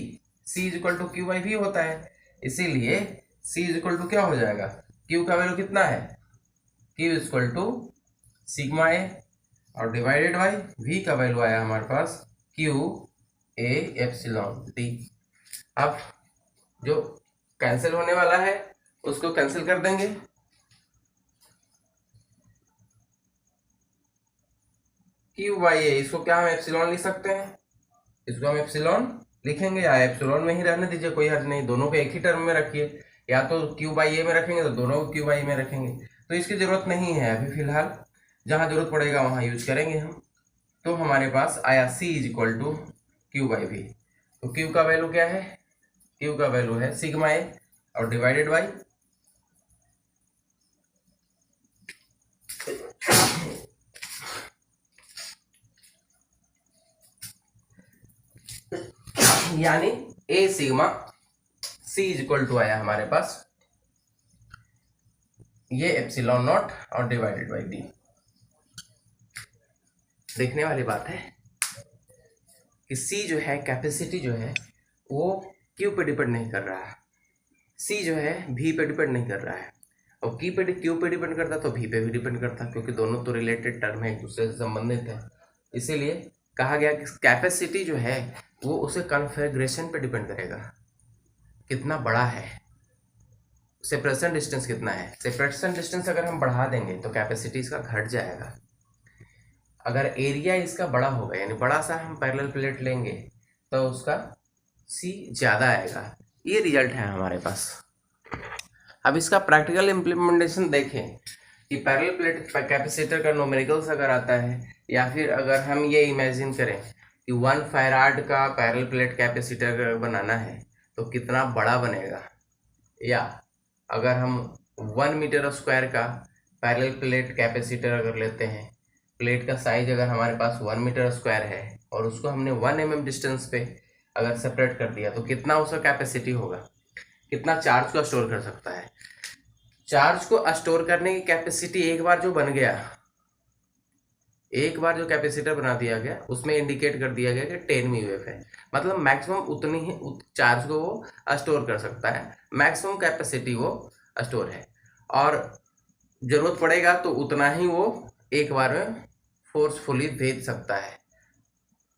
C is equal to Q by V होता है, इसीलिए C इज इक्वल टू क्या हो जाएगा, Q का वैल्यू कितना है, Q is equal to sigma A और डिवाइडेड बाई V का वैल्यू आया हमारे पास Q A एप्सिलॉन D। अब जो कैंसिल होने वाला है उसको कैंसिल कर देंगे, Q बाई A, इसको क्या हम एप्सिलॉन लिख सकते हैं, इसको हम एप्सिलॉन लिखेंगे, या एप्सिलॉन में ही रहने दीजिए, कोई हर्ज नहीं, दोनों को एक ही टर्म में रखिए, या तो Q बाई A में रखेंगे तो दोनों को Q बाई A में रखेंगे, तो इसकी जरूरत नहीं है अभी फिलहाल, जहां जरूरत पड़ेगा वहां यूज करेंगे हम। तो हमारे पास आया C is equal to Q by V, तो Q का वैल्यू क्या है, Q का वैल्यू है सिग्मा A और डिवाइडेड बाई यानी A sigma, C is equal to आया हमारे पास ये एप्सिलॉन नॉट और डिवाइडेड बाई D। देखने वाली बात है कि C जो है, कैपेसिटी जो है वो Q पे डिपेंड नहीं कर रहा है, C जो है V पे डिपेंड नहीं कर रहा है, और Q पे डिपेंड करता तो V पे भी डिपेंड करता, क्योंकि दोनों तो रिलेटेड टर्म है, एक दूसरे से संबंधित है। इसीलिए कहा गया कि कैपेसिटी जो है वो उसे कॉन्फ़िगरेशन पे डिपेंड करेगा, कितना बड़ा है, सेपरेशन डिस्टेंस कितना है। सेपरेशन डिस्टेंस अगर हम बढ़ा देंगे तो कैपेसिटी इसका घट जाएगा, अगर एरिया इसका बड़ा होगा, यानी बड़ा सा हम पैरेलल प्लेट लेंगे तो उसका C ज़्यादा आएगा। ये रिजल्ट है हमारे पास। अब इसका प्रैक्टिकल इम्प्लीमेंटेशन देखें कि पैरेलल प्लेट कैपेसिटर का न्यूमेरिकल्स अगर आता है, या फिर अगर हम ये इमेजिन करें कि 1 फैराड का पैरेलल प्लेट कैपेसिटर अगर बनाना है तो कितना बड़ा बनेगा, या अगर हम 1 मीटर स्क्वायर का पैरेलल प्लेट कैपेसिटर अगर लेते हैं, प्लेट का साइज अगर हमारे पास 1 मीटर स्क्वायर है और उसको हमने 1 mm डिस्टेंस पे अगर सेपरेट कर दिया तो कितना उसका कैपेसिटी होगा, कितना चार्ज को स्टोर कर सकता है। चार्ज को स्टोर करने की कैपेसिटी एक बार जो बन गया, एक बार जो कैपेसिटर बना दिया गया उसमें इंडिकेट कर दिया गया कि 10 म्यू है, मतलब मैक्सिमम उतनी ही चार्ज को वो स्टोर कर सकता है, मैक्सिमम कैपेसिटी वो स्टोर है, और जरूरत पड़ेगा तो उतना ही वो एक बार में फोर्सफुली भेज सकता है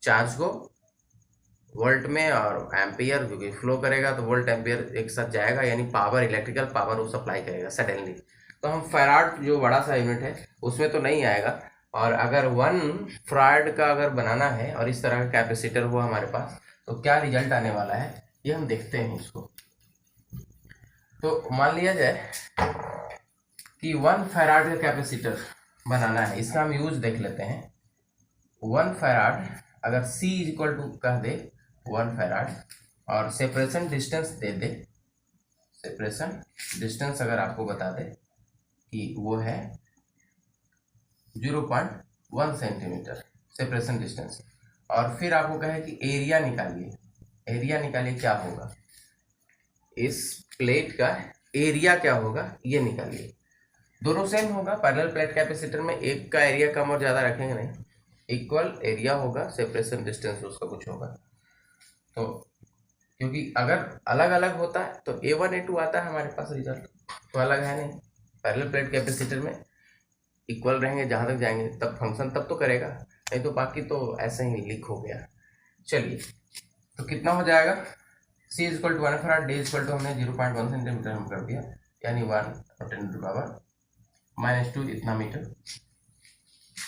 चार्ज को वोल्ट में, और एम्पियर क्योंकि फ्लो करेगा तो वोल्ट एम्पियर एक साथ जाएगा, यानी पावर, इलेक्ट्रिकल पावर वो सप्लाई करेगा सडनली। तो हम फैराड जो बड़ा सा यूनिट है उसमें तो नहीं आएगा। और अगर 1 फैराड का अगर बनाना है और इस तरह का कैपेसिटर हुआ हमारे पास, तो क्या रिजल्ट आने वाला है ये हम देखते हैं इसको। तो मान लिया जाए कि 1 फैराड का कैपेसिटर बनाना है, इसका हम यूज देख लेते हैं। 1 फैराड अगर C इक्वल टू कह दे 1 फैराड, और सेपरेशन डिस्टेंस दे दे, सेपरेशन डिस्टेंस अगर आपको बता दे कि वो है 0.1 सेंटीमीटर सेपरेशन डिस्टेंस, और फिर आपको कहे कि एरिया निकालिए, एरिया निकालिए क्या होगा, इस प्लेट का एरिया क्या होगा ये निकालिए। दोनों सेम होगा, पैरेलल प्लेट कैपेसिटर में एक का एरिया कम और ज़्यादा रखेंगे नहीं, इक्वल एरिया होगा, सेपरेशन डिस्टेंस उसका कुछ होगा। तो क्योंकि अगर अलग अलग होता है तो A1 A2 आता है हमारे पास रिजल्ट, तो अलग है नहीं। पैरेलल प्लेट कैपेसिटर में इक्वल रहेंगे, जहाँ तक जाएंगे तब फंक्शन तब तो करेगा, नहीं तो बाकी तो ऐसे ही लीक हो गया। चलिए तो कितना हो जाएगा, C equal to 1 farad, D equal to हमने 0.1 सेंटीमीटर हम कर दिया, यानी 1 और 10⁻⁻2 इतना मीटर।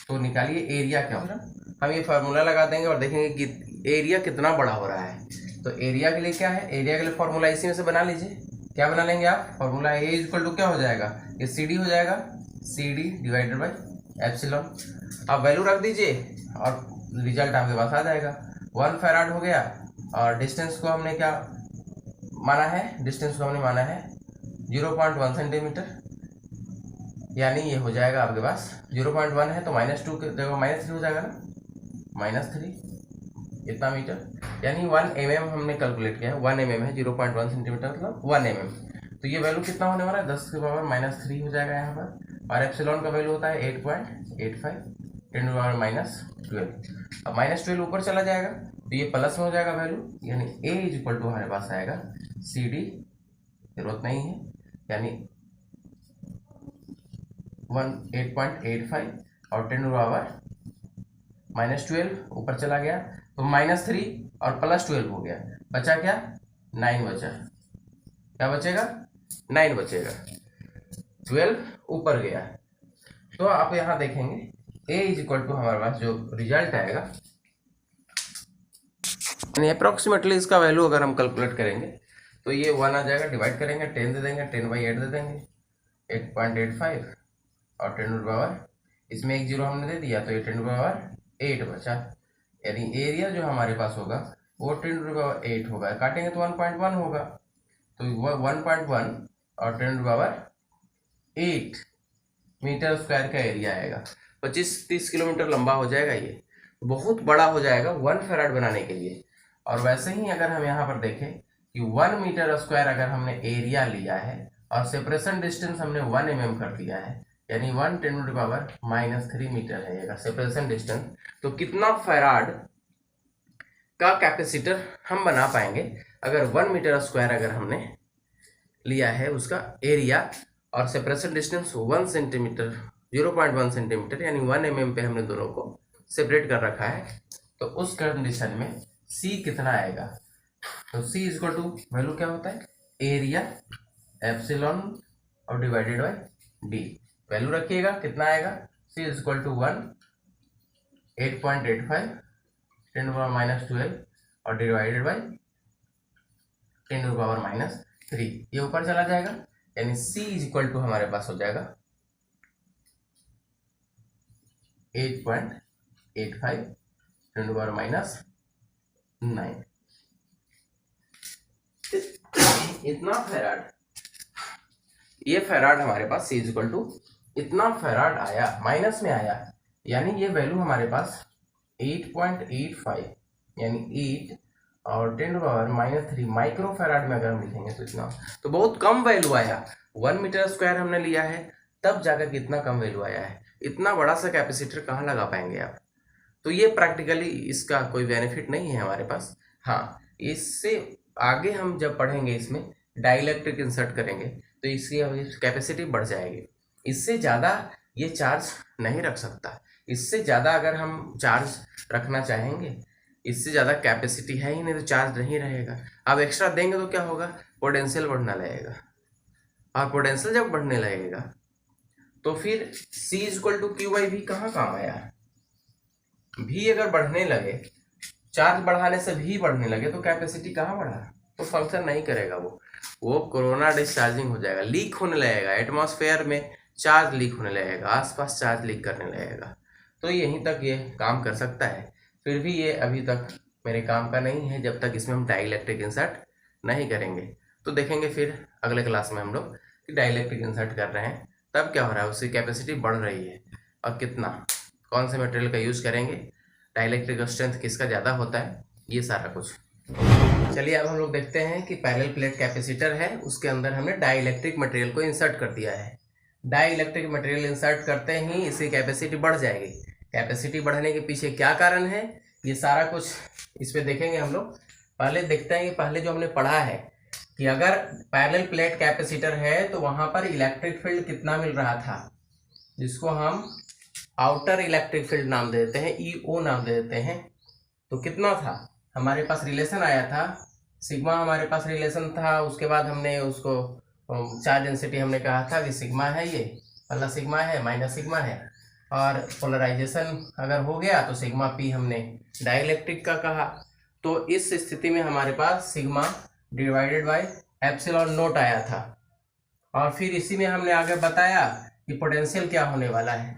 तो निकालिए एरिया क्या होगा। हम ये फार्मूला लगा देंगे और देखेंगे कि एरिया कितना बड़ा हो रहा है। तो एरिया के लिए क्या है, एरिया के लिए फार्मूला इसी में से बना लीजिए। क्या बना लेंगे आप, फार्मूला ए इक्वल टू क्या हो जाएगा, ये CD हो जाएगा, CD डिवाइडेड बाई एप्सिलॉन। आप वैल्यू रख दीजिए और रिजल्ट आपके पास आ जाएगा। 1 फैराड हो गया, और डिस्टेंस को हमने क्या माना है, डिस्टेंस को हमने माना है 0.1 सेंटीमीटर, यानी ये हो जाएगा आपके पास 0.1 है तो -2 की जगह -3 हो जाएगा ना, -3 इतना मीटर, यानी 1 mm हमने कैलकुलेट किया है। 1 mm है, 0.1 सेंटीमीटर मतलब 1 mm। तो ये वैल्यू कितना होने वाला है, 10⁻³ हो जाएगा यहाँ पर, और एप्सिलॉन का वैल्यू होता है 8.85 10⁻12। अब -12 ऊपर चला जाएगा तो ये प्लस में हो जाएगा वैल्यू, यानी A इक्वल टू हमारे पास आएगा CD, जरूरत नहीं है, यानी 8.85 और 10⁻12 ऊपर चला गया तो -3 और +12 हो गया, बचा क्या, 9 बचा। क्या बचेगा, 9 बचेगा, 12 ऊपर गया। तो आप यहाँ देखेंगे A इक्वल टू हमारे पास जो रिजल्ट आएगा, यानी अप्रोक्सीमेटली इसका वैल्यू अगर हम कैलकुलेट करेंगे तो ये 1 आ जाएगा, डिवाइड करेंगे 10 दे देंगे, 10/8 दे देंगे, 8.85 और 10⁻, इसमें एक 0 हमने दे दिया तो ये 10⁻8 बचा, यानी एरिया जो हमारे पास होगा वो 10⁻8 होगा, काटेंगे तो 1.1 होगा, तो 1.1 और 10⁻8 मीटर स्क्वायर का एरिया आएगा। 25-30 किलोमीटर लंबा हो जाएगा, ये बहुत बड़ा हो जाएगा 1 फैराड बनाने के लिए। और वैसे ही अगर हम यहाँ पर देखें कि 1 मीटर स्क्वायर अगर हमने एरिया लिया है और सेपरेशन डिस्टेंस हमने 1 mm कर दिया है, यानी 1 × 10⁻³ मीटर है ये सेपरेशन डिस्टेंस, तो कितना फैराड का कैपेसिटर हम बना पाएंगे अगर 1 मीटर स्क्वायर अगर हमने लिया है उसका एरिया, और सेपरेशन डिस्टेंस 1 सेंटीमीटर 0.1 सेंटीमीटर यानी 1 mm पे हमने दोनों को सेपरेट कर रखा है। तो उस कंडीशन में C कितना आएगा, तो C इक्वल टू वैल्यू क्या होता है, एरिया एप्सिलॉन और डिवाइडेड बाय D, वैल्यू रखिएगा कितना आएगा, C इक्वल टू 1 8.85 10⁻12 और डिवाइडेड बाय 10⁻3, ये ऊपर चला जाएगा, यानी C इक्वल टू हमारे पास हो जाएगा 8.85 10⁻9। इतना फैराड, ये फैराड हमारे पास C इक्वल टू इतना फैराड आया, माइनस में आया, यानी ये वैल्यू हमारे पास 8.85 यानी 8 और 10⁻³ माइक्रो फैराड में अगर हम लिखेंगे तो इतना, तो बहुत कम वैल्यू आया। 1 मीटर स्क्वायर हमने लिया है तब जाकर कितना कम वैल्यू आया है, इतना बड़ा सा कैपेसिटर कहाँ लगा पाएंगे आप। तो ये प्रैक्टिकली इसका कोई बेनिफिट नहीं है हमारे पास। हाँ, इससे आगे हम जब पढ़ेंगे इसमें डाइलेक्ट्रिक इंसर्ट करेंगे तो इसकी कैपेसिटी बढ़ जाएगी, इससे ज़्यादा ये चार्ज नहीं रख सकता। इससे ज़्यादा अगर हम चार्ज रखना चाहेंगे इससे ज़्यादा कैपेसिटी है ही नहीं, तो चार्ज नहीं रहेगा। अब एक्स्ट्रा देंगे तो क्या होगा, पोटेंशियल बढ़ना लगेगा, और पोटेंशियल जब बढ़ने लगेगा तो फिर C equal to Q by V कहाँ काम है यार। V अगर बढ़ने लगे, चार्ज बढ़ाने से V बढ़ने लगे, तो कैपेसिटी कहाँ बढ़ा, तो फंक्शन नहीं करेगा वो कोरोना डिस्चार्जिंग हो जाएगा, लीक होने लगेगा, एटमॉस्फेयर में चार्ज लीक होने लगेगा, आसपास चार्ज लीक करने लगेगा। तो यहीं तक ये काम कर सकता है, फिर भी ये अभी तक मेरे काम का नहीं है जब तक इसमें हम डाइलेक्ट्रिक इंसर्ट नहीं करेंगे। तो देखेंगे फिर अगले क्लास में हम लोग कि डाइलेक्ट्रिक इंसर्ट कर रहे हैं तब क्या हो रहा है, उसकी कैपेसिटी बढ़ रही है और कितना, कौन से मटेरियल का यूज़ करेंगे, डाइलेक्ट्रिक स्ट्रेंथ किसका ज़्यादा होता है, ये सारा कुछ। चलिए अब हम लोग देखते हैं कि पैरेलल प्लेट कैपेसिटर है, उसके अंदर हमने डाइलेक्ट्रिक मटेरियल को इंसर्ट कर दिया है। डाइलेक्ट्रिक मटेरियल इंसर्ट करते ही इसकी कैपेसिटी बढ़ जाएगी। कैपेसिटी बढ़ने के पीछे क्या कारण है, ये सारा कुछ इस पे देखेंगे हम लोग। पहले देखते हैं कि पहले जो हमने पढ़ा है कि अगर पैरेलल प्लेट कैपेसिटर है तो वहाँ पर इलेक्ट्रिक फील्ड कितना मिल रहा था, जिसको हम आउटर इलेक्ट्रिक फील्ड नाम दे देते हैं, EO नाम दे देते हैं। तो कितना था, हमारे पास रिलेशन आया था, सिग्मा हमारे पास रिलेशन था। उसके बाद हमने उसको चार्ज डेंसिटी हमने कहा था कि सिग्मा है, ये प्लस सिग्मा है माइनस सिग्मा है, और पोलराइजेशन अगर हो गया तो सिग्मा पी हमने डाइलेक्ट्रिक का कहा। तो इस स्थिति में हमारे पास sigma divided by epsilon naught आया था। और फिर इसी में हमने आगे बताया कि पोटेंशियल क्या होने वाला है,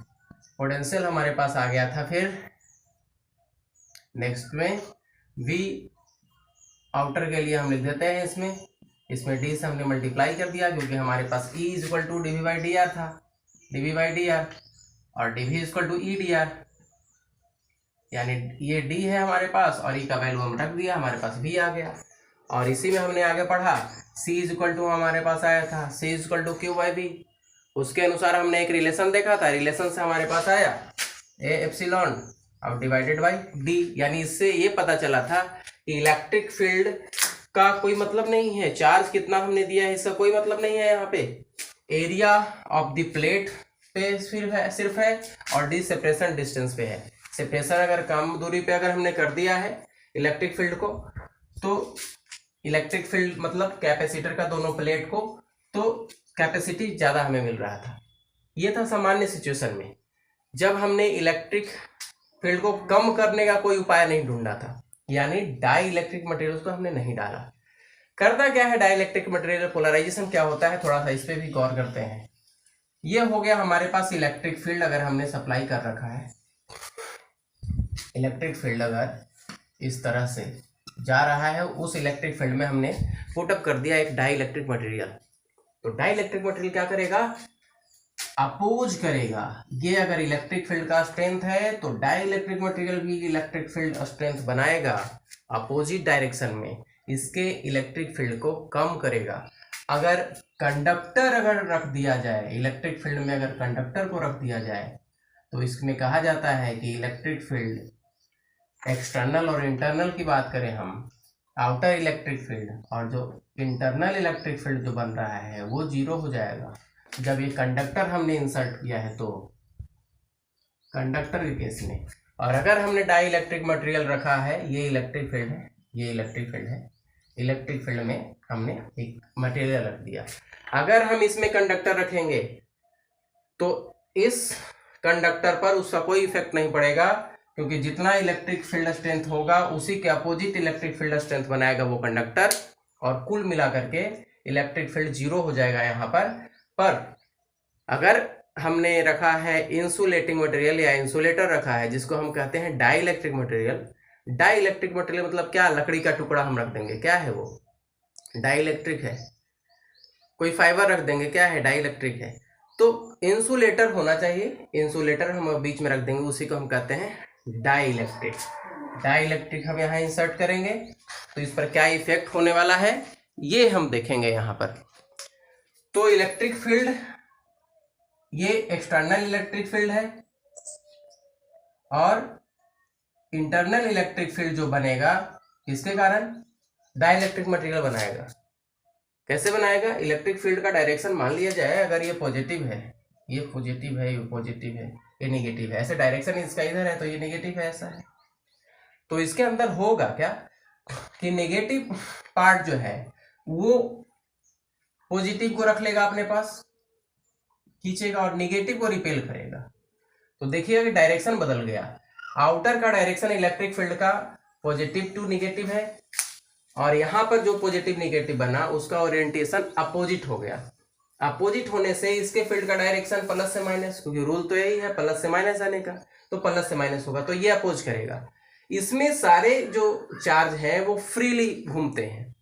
पोटेंशियल हमारे पास आ गया था। फिर नेक्स्ट में V आउटर के लिए हम लिख देते हैं इसमें D से हमने मल्टीप्लाई कर दिया, क्योंकि हमारे पास E equal to dV by D R था, dV बाई डी आर, और dV equal to E D R, यानी ये D है हमारे पास और E का वैल्यू हम रख दिया, हमारे पास V आ गया। और इसी में हमने आगे पढ़ा C इक्वल टू हमारे पास आया था C equal to Q by V, उसके अनुसार हमने एक रिलेशन देखा था, रिलेशन से हमारे पास आया A एप्सिलॉन अब डिवाइडेड बाई D, यानी इससे ये पता चला था कि इलेक्ट्रिक फील्ड का कोई मतलब नहीं है, चार्ज कितना हमने दिया है इसका कोई मतलब नहीं है। यहाँ पे एरिया ऑफ द प्लेट पे सिर्फ है और D सेपरेशन डिस्टेंस पे है। सेपरेशन अगर कम दूरी पे अगर हमने कर दिया है इलेक्ट्रिक फील्ड को, तो इलेक्ट्रिक फील्ड मतलब कैपेसिटर का दोनों प्लेट को, तो कैपेसिटी ज़्यादा हमें मिल रहा था। ये था सामान्य सिचुएशन में, जब हमने इलेक्ट्रिक फील्ड को कम करने का कोई उपाय नहीं ढूंढा था, यानी डाई इलेक्ट्रिक मटेरियल को हमने नहीं डाला। करता क्या है डाई इलेक्ट्रिक मटेरियल, पोलराइजेशन क्या होता है, थोड़ा सा इस पे भी गौर करते हैं। ये हो गया हमारे पास इलेक्ट्रिक फील्ड अगर हमने सप्लाई कर रखा है, इलेक्ट्रिक फील्ड अगर इस तरह से जा रहा है, उस इलेक्ट्रिक फील्ड में हमने पुटअप कर दिया एक डाई इलेक्ट्रिक मटेरियल। तो डाई इलेक्ट्रिक मटेरियल क्या करेगा, अपोज करेगा। ये अगर इलेक्ट्रिक फील्ड का स्ट्रेंथ है तो डाई इलेक्ट्रिक मटेरियल भी इलेक्ट्रिक फील्ड स्ट्रेंथ बनाएगा अपोजिट डायरेक्शन में, इसके इलेक्ट्रिक फील्ड को कम करेगा। अगर कंडक्टर अगर रख दिया जाए इलेक्ट्रिक फील्ड में, अगर कंडक्टर को रख दिया जाए तो इसमें कहा जाता है कि इलेक्ट्रिक फील्ड एक्सटर्नल और इंटरनल की बात करें हम, आउटर इलेक्ट्रिक फील्ड और जो इंटरनल इलेक्ट्रिक फील्ड जो बन रहा है वो जीरो हो जाएगा जब ये कंडक्टर हमने इंसर्ट किया है, तो कंडक्टर के केस में। और अगर हमने डाई इलेक्ट्रिक मटेरियल रखा है, ये इलेक्ट्रिक फील्ड है, ये इलेक्ट्रिक फील्ड है, इलेक्ट्रिक फील्ड में हमने एक मटेरियल रख दिया। अगर हम इसमें कंडक्टर रखेंगे तो इस कंडक्टर पर उसका कोई इफेक्ट नहीं पड़ेगा, क्योंकि जितना इलेक्ट्रिक फील्ड स्ट्रेंथ होगा उसी के अपोजिट इलेक्ट्रिक फील्ड स्ट्रेंथ बनाएगा वो कंडक्टर, और कुल मिला करके इलेक्ट्रिक फील्ड जीरो हो जाएगा यहाँ पर अगर हमने रखा है इंसुलेटिंग मटेरियल या इंसुलेटर रखा है जिसको हम कहते हैं dielectric material. Dielectric material मतलब क्या, लकड़ी का टुकड़ा हम रख देंगे, क्या है वो, डाई इलेक्ट्रिक है। कोई फाइबर रख देंगे, क्या है, डाई इलेक्ट्रिक है। तो इंसुलेटर होना चाहिए, इंसुलेटर हम बीच में रख देंगे, उसी को हम कहते हैं डाई इलेक्ट्रिक। डाई इलेक्ट्रिक हम यहाँ इंसर्ट करेंगे तो इस पर क्या इफेक्ट होने वाला है ये हम देखेंगे यहाँ पर। तो इलेक्ट्रिक फील्ड, ये एक्सटर्नल इलेक्ट्रिक फील्ड है, और इंटरनल इलेक्ट्रिक फील्ड जो बनेगा किसके कारण, डाई इलेक्ट्रिक मटेरियल बनाएगा। कैसे बनाएगा, इलेक्ट्रिक फील्ड का डायरेक्शन मान लिया जाए, अगर ये पॉजिटिव है, ये पॉजिटिव है, ये पॉजिटिव है, ये नेगेटिव है, ऐसे डायरेक्शन इसका इधर है तो ये नेगेटिव है, ऐसा है। तो इसके अंदर होगा क्या कि नेगेटिव पार्ट जो है वो पॉजिटिव को रख लेगा अपने पास, खींचेगा और नेगेटिव को रिपेल करेगा। तो देखिएगा कि डायरेक्शन बदल गया। आउटर का डायरेक्शन इलेक्ट्रिक फील्ड का पॉजिटिव टू नेगेटिव है, और यहां पर जो पॉजिटिव नेगेटिव बना उसका ओरिएंटेशन अपोजिट हो गया। अपोजिट होने से इसके फील्ड का डायरेक्शन प्लस से माइनस, क्योंकि रूल तो यही है प्लस से माइनस आने का, तो प्लस से माइनस होगा, तो ये अपोज करेगा। इसमें सारे जो चार्ज है वो फ्रीली घूमते हैं।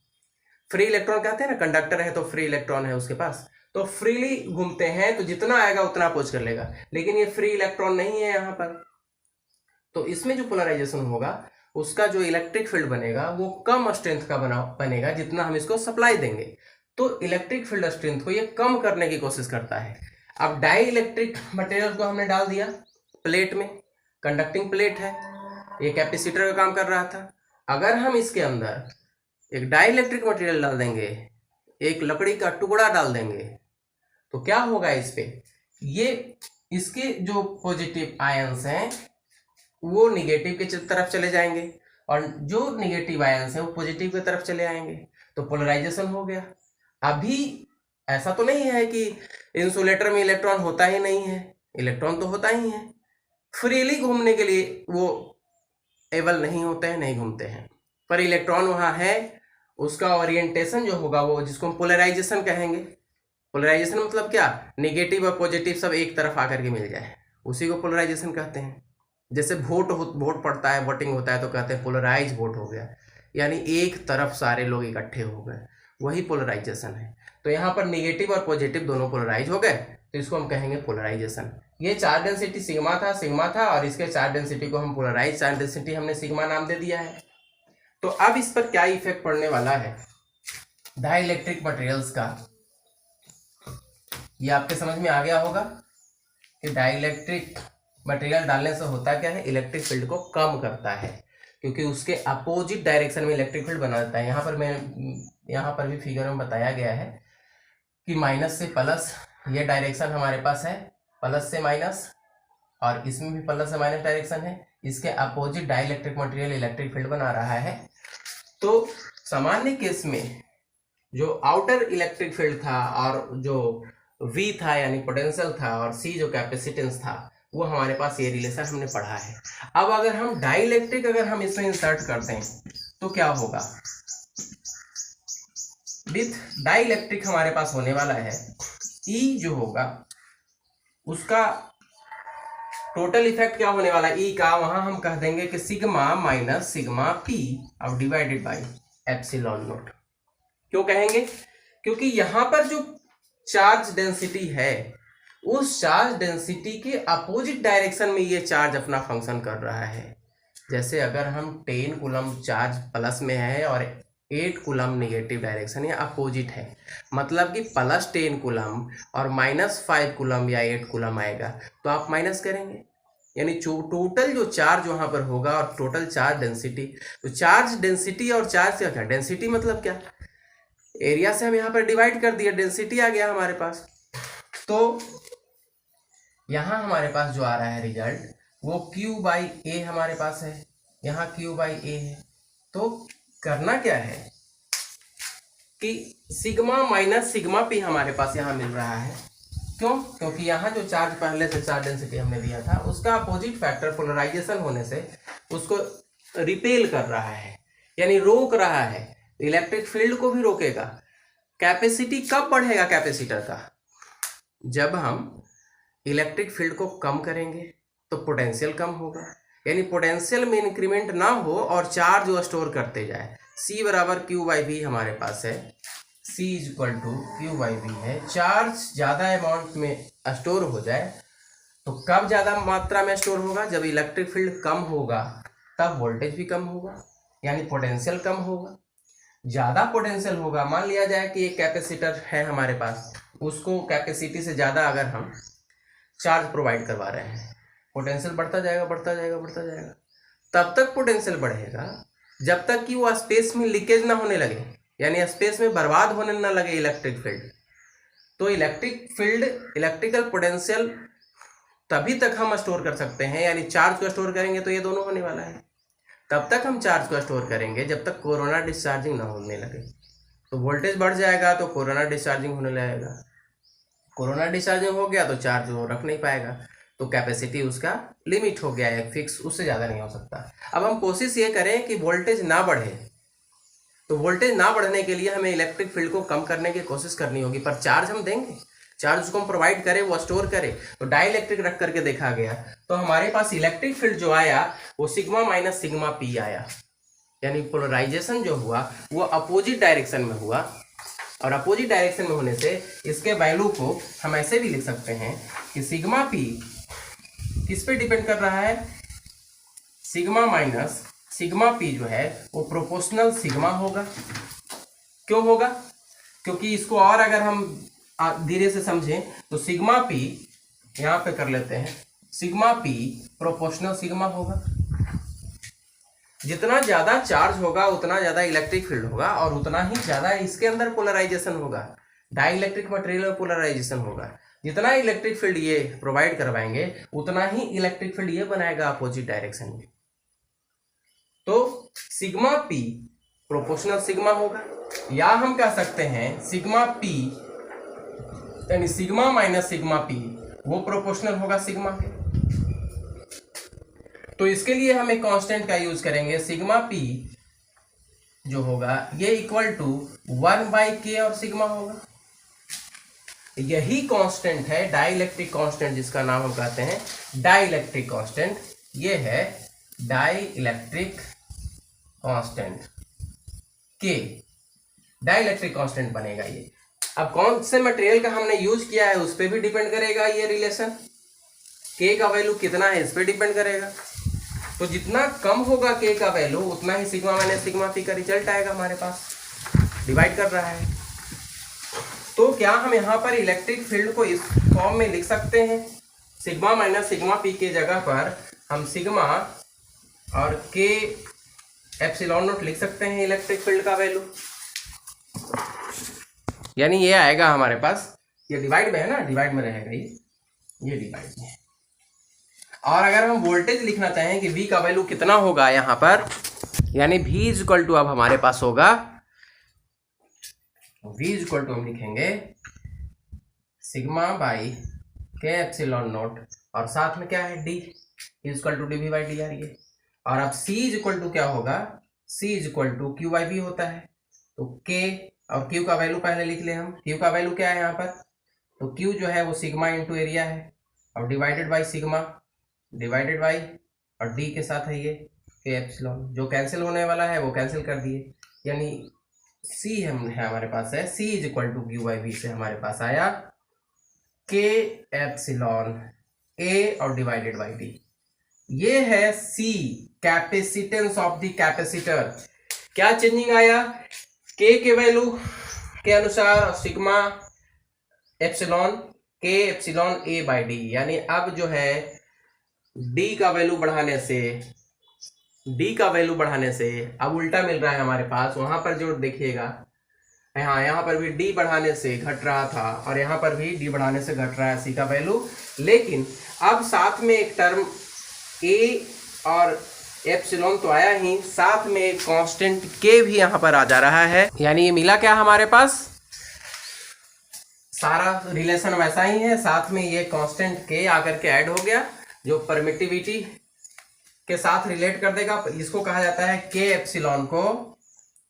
फ्री इलेक्ट्रॉन कहते हैं ना, कंडक्टर है तो फ्री इलेक्ट्रॉन है उसके पास, तो फ्रीली घूमते हैं, तो जितना आएगा उतना अपोज कर लेगा। लेकिन ये फ्री इलेक्ट्रॉन नहीं है यहाँ पर, तो इसमें जो पोलराइजेशन होगा उसका जो इलेक्ट्रिक फील्ड बनेगा वो कम स्ट्रेंथ का बनेगा जितना हम इसको सप्लाई देंगे। तो इलेक्ट्रिक फील्ड स्ट्रेंथ को ये कम करने की कोशिश करता है। अब डाई इलेक्ट्रिक मटेरियल को हमने डाल दिया प्लेट में, कंडक्टिंग प्लेट है, ये कैपेसिटर का काम कर रहा था। अगर हम इसके अंदर एक डाई इलेक्ट्रिक मटेरियल डाल देंगे, एक लकड़ी का टुकड़ा डाल देंगे, तो क्या होगा इस पे, ये इसके जो पॉजिटिव आयंस हैं वो निगेटिव के तरफ चले जाएंगे और जो निगेटिव आयंस हैं वो पॉजिटिव की तरफ चले आएंगे, तो पोलराइजेशन हो गया। अभी ऐसा तो नहीं है कि इंसुलेटर में इलेक्ट्रॉन होता ही नहीं है, इलेक्ट्रॉन तो होता ही है, फ्रीली घूमने के लिए वो एबल नहीं होते हैं, नहीं घूमते हैं, पर इलेक्ट्रॉन वहाँ है, उसका ओरिएंटेशन जो होगा वो जिसको हम पोलराइजेशन कहेंगे। पोलराइजेशन मतलब क्या, नेगेटिव और पॉजिटिव सब एक तरफ आकर के मिल जाए, उसी को पोलराइजेशन कहते हैं। जैसे वोट पड़ता है, वोटिंग होता है तो कहते हैं पोलराइज वोट हो गया, यानी एक तरफ सारे लोग इकट्ठे हो गए, वही पोलराइजेशन है। तो यहाँ पर नेगेटिव और पॉजिटिव दोनों पोलराइज हो गए, तो इसको हम कहेंगे पोलराइजेशन। ये चार्ज डेंसिटी सिग्मा था और इसके चार्ज डेंसिटी को हम पोलराइज चार्ज डेंसिटी हमने सिग्मा नाम दे दिया है। तो अब इस पर क्या इफेक्ट पड़ने वाला है डाई इलेक्ट्रिक मटेरियल्स का, ये आपके समझ में आ गया होगा कि डाई इलेक्ट्रिक मटेरियल डालने से होता क्या है, इलेक्ट्रिक फील्ड को कम करता है, क्योंकि उसके अपोजिट डायरेक्शन में इलेक्ट्रिक फील्ड बना देता है। यहाँ पर भी फिगर में बताया गया है कि माइनस से प्लस ये डायरेक्शन हमारे पास है, प्लस से माइनस, और इसमें भी प्लस से माइनस डायरेक्शन है, इसके opposite dielectric material electric field बना रहा है। तो सामान्य केस में जो आउटर इलेक्ट्रिक फील्ड था और जो V था यानी पोटेंशियल था और C जो कैपेसिटेंस था, वो हमारे पास ये रिलेशन हमने पढ़ा है। अब अगर हम डाई इलेक्ट्रिक अगर हम इसमें इंसर्ट करते हैं तो क्या होगा, विथ डाई इलेक्ट्रिक हमारे पास होने वाला है E जो होगा उसका टोटल इफेक्ट क्या होने वाला है, E का वहां हम कह देंगे कि सिग्मा माइनस सिग्मा P अब डिवाइडेड बाई एप्सिलॉन नोट। क्यों कहेंगे, क्योंकि यहां पर जो चार्ज डेंसिटी है उस चार्ज डेंसिटी के अपोजिट डायरेक्शन में ये चार्ज अपना फंक्शन कर रहा है। जैसे अगर हम 10 कूलम चार्ज प्लस में है और 8 कूलम नेगेटिव डायरेक्शन या अपोजिट है, मतलब कि प्लस 10 कूलम और माइनस 5 कूलम या 8 कूलम आएगा तो आप माइनस करेंगे, यानी टोटल जो चार्ज वहां पर होगा और टोटल चार्ज डेंसिटी। तो चार्ज डेंसिटी और चार्ज क्या क्या, डेंसिटी मतलब क्या, एरिया से हम यहाँ पर डिवाइड कर दिया, डेंसिटी आ गया हमारे पास। तो यहाँ हमारे पास जो आ रहा है रिजल्ट वो Q/A हमारे पास है, यहाँ Q/A है। तो करना क्या है कि सिग्मा माइनस सिग्मा P हमारे पास यहाँ मिल रहा है। क्यों, क्योंकि यहाँ जो चार्ज पहले से चार्ज डेंसिटी हमने दिया था उसका अपोजिट फैक्टर पोलराइजेशन होने से उसको रिपेल कर रहा है, यानी रोक रहा है, इलेक्ट्रिक फील्ड को भी रोकेगा। कैपेसिटी कब बढ़ेगा कैपेसिटर का, जब हम इलेक्ट्रिक फील्ड को कम करेंगे तो पोटेंशियल कम होगा, यानी पोटेंशियल में इंक्रीमेंट ना हो और चार्ज वो स्टोर करते जाए। C बराबर Q/V हमारे पास है, C इक्वल टू Q/V है। चार्ज ज़्यादा अमाउंट में स्टोर हो जाए तो कब ज़्यादा मात्रा में स्टोर होगा, जब इलेक्ट्रिक फील्ड कम होगा तब वोल्टेज भी कम होगा, यानी पोटेंशियल कम होगा। ज़्यादा पोटेंशियल होगा, मान लिया जाए कि एक कैपेसिटर है हमारे पास, उसको कैपेसिटी से ज़्यादा अगर हम चार्ज प्रोवाइड करवा रहे हैं, पोटेंशियल बढ़ता जाएगा बढ़ता जाएगा बढ़ता जाएगा। तब तक पोटेंशियल बढ़ेगा जब तक कि वो स्पेस में लीकेज ना होने लगे, यानी स्पेस में बर्बाद होने ना लगे इलेक्ट्रिक फील्ड। तो इलेक्ट्रिक फील्ड इलेक्ट्रिकल पोटेंशियल तभी तक हम स्टोर कर सकते हैं, यानी चार्ज को स्टोर करेंगे तो ये दोनों होने वाला है। तब तक हम चार्ज को स्टोर करेंगे जब तक कोरोना डिस्चार्जिंग ना होने लगे। तो वोल्टेज बढ़ जाएगा तो कोरोना डिस्चार्जिंग होने लगेगा, कोरोना डिस्चार्जिंग हो गया तो चार्ज वो रख नहीं पाएगा, तो कैपेसिटी उसका लिमिट हो गया है फिक्स, उससे ज़्यादा नहीं हो सकता। अब हम कोशिश ये करें कि वोल्टेज ना बढ़े, तो वोल्टेज ना बढ़ने के लिए हमें इलेक्ट्रिक फील्ड को कम करने की कोशिश करनी होगी, पर चार्ज हम देंगे, चार्ज उसको हम प्रोवाइड करें, वो स्टोर करे। तो डाई इलेक्ट्रिक रख करके देखा गया, तो हमारे पास इलेक्ट्रिक फील्ड जो आया वो सिग्मा माइनस सिग्मा पी आया, यानी पोलराइजेशन जो हुआ वो अपोजिट डायरेक्शन में हुआ, और अपोजिट डायरेक्शन में होने से इसके वैल्यू को हम ऐसे भी लिख सकते हैं कि सिग्मा पी किस पे डिपेंड कर रहा है, सिग्मा माइनस सिग्मा पी जो है वो प्रोपोर्शनल सिग्मा होगा। क्यों होगा? क्योंकि इसको और अगर हम धीरे से समझें तो सिग्मा पी यहाँ पे कर लेते हैं, सिग्मा पी प्रोपोर्शनल सिग्मा होगा। जितना ज्यादा चार्ज होगा उतना ज्यादा इलेक्ट्रिक फील्ड होगा और उतना ही ज्यादा इसके अंदर पोलराइजेशन होगा, डाई इलेक्ट्रिक मटेरियल में पोलराइजेशन होगा। जितना इलेक्ट्रिक फील्ड ये प्रोवाइड करवाएंगे उतना ही इलेक्ट्रिक फील्ड ये बनाएगा अपोजिट डायरेक्शन में। तो सिग्मा पी प्रोपोर्शनल सिग्मा होगा, या हम कह सकते हैं सिग्मा पी यानी सिग्मा माइनस सिग्मा पी वो प्रोपोर्शनल होगा सिग्मा के। तो इसके लिए हम एक कांस्टेंट का यूज करेंगे, सिग्मा पी जो होगा ये इक्वल टू 1/k और सिग्मा होगा। यही कांस्टेंट है डाइलेक्ट्रिक कांस्टेंट, जिसका नाम हम कहते हैं डाइलेक्ट्रिक कांस्टेंट। ये है डाइलेक्ट्रिक कांस्टेंट के, डाइलेक्ट्रिक कांस्टेंट बनेगा ये। अब कौन से मटेरियल का हमने यूज किया है उस पर भी डिपेंड करेगा ये रिलेशन, के का वैल्यू कितना है इस पर डिपेंड करेगा। तो जितना कम होगा के का वैल्यू उतना ही सिग्मा माइनस सिग्मा पी का रिजल्ट आएगा हमारे पास, डिवाइड कर रहा है। तो क्या हम यहाँ पर इलेक्ट्रिक फील्ड को इस फॉर्म में लिख सकते हैं, सिग्मा माइनस सिग्मा पी के जगह पर हम सिग्मा और के एप्सिलॉन नॉट लिख सकते हैं इलेक्ट्रिक फील्ड का वैल्यू, यानी ये आएगा हमारे पास, ये डिवाइड में है ना, डिवाइड में रहेगा ये डिवाइड में है। और अगर हम वोल्टेज लिखना चाहें कि V का वैल्यू कितना होगा यहाँ पर, यानी V इज इक्वल टू अब हमारे पास होगा V इज इक्वल टू हम लिखेंगे sigma by K epsilon note और साथ में क्या है D is equal to dV by D R ये। और अब C इज इक्वल टू क्या होगा, C is equal to Q by V होता है। तो K और Q का वैल्यू पहले लिख ले हम, Q का वैल्यू क्या है यहाँ पर, तो Q जो है वो सिग्मा इंटू एरिया है और divided by sigma divided by और D के साथ है ये के एप्सिलॉन, जो कैंसिल होने वाला है वो कैंसिल कर दिए, यानी C हम है हमारे पास है C is equal to Q by V से हमारे पास आया के एप्सिलॉन A और डिवाइडेड बाई D। ये है C capacitance of the capacitor. क्या चेंजिंग आया, K के वैल्यू के अनुसार sigma epsilon K epsilon A by D, यानी अब जो है D का वैल्यू बढ़ाने से अब उल्टा मिल रहा है हमारे पास। वहां पर जो देखिएगा यहाँ पर भी D बढ़ाने से घट रहा था और यहाँ पर भी D बढ़ाने से घट रहा है C का वैल्यू, लेकिन अब साथ में एक टर्म A और एप्सिलॉन तो आया ही, साथ में एक कांस्टेंट K भी यहाँ पर आ जा रहा है, यानी ये मिला क्या हमारे पास, सारा रिलेशन वैसा ही है, साथ में ये कांस्टेंट K आकर के ऐड हो गया जो परमिटिविटी के साथ रिलेट कर देगा। इसको कहा जाता है के एप्सिलॉन को,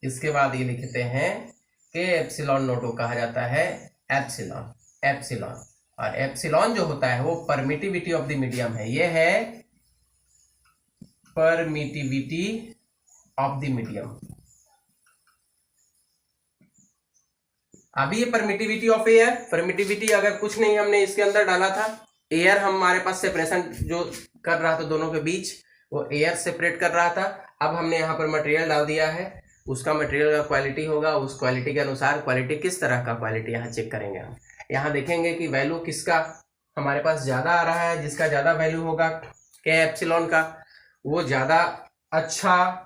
इसके बाद ये लिखते हैं के एप्सिलॉन नोट को कहा जाता है एप्सिलॉन। और एप्सिलॉन जो होता है वो परमिटिविटी ऑफ द मीडियम है, ये है परमिटिविटी ऑफ द मीडियम। अभी ये परमिटिविटी ऑफ एयर, परमिटिविटी अगर कुछ नहीं हमने इसके अंदर डाला था, एयर हमारे पास सेपरेशन जो कर रहा था दोनों के बीच, वो एयर सेपरेट कर रहा था। अब हमने यहाँ पर मटेरियल डाल दिया है, उसका मटेरियल का क्वालिटी होगा, उस क्वालिटी के अनुसार क्वालिटी किस तरह का क्वालिटी यहाँ चेक करेंगे हम। यहाँ देखेंगे कि वैल्यू किसका हमारे पास ज़्यादा आ रहा है, जिसका ज़्यादा वैल्यू होगा के एप्सिलॉन का वो ज़्यादा अच्छा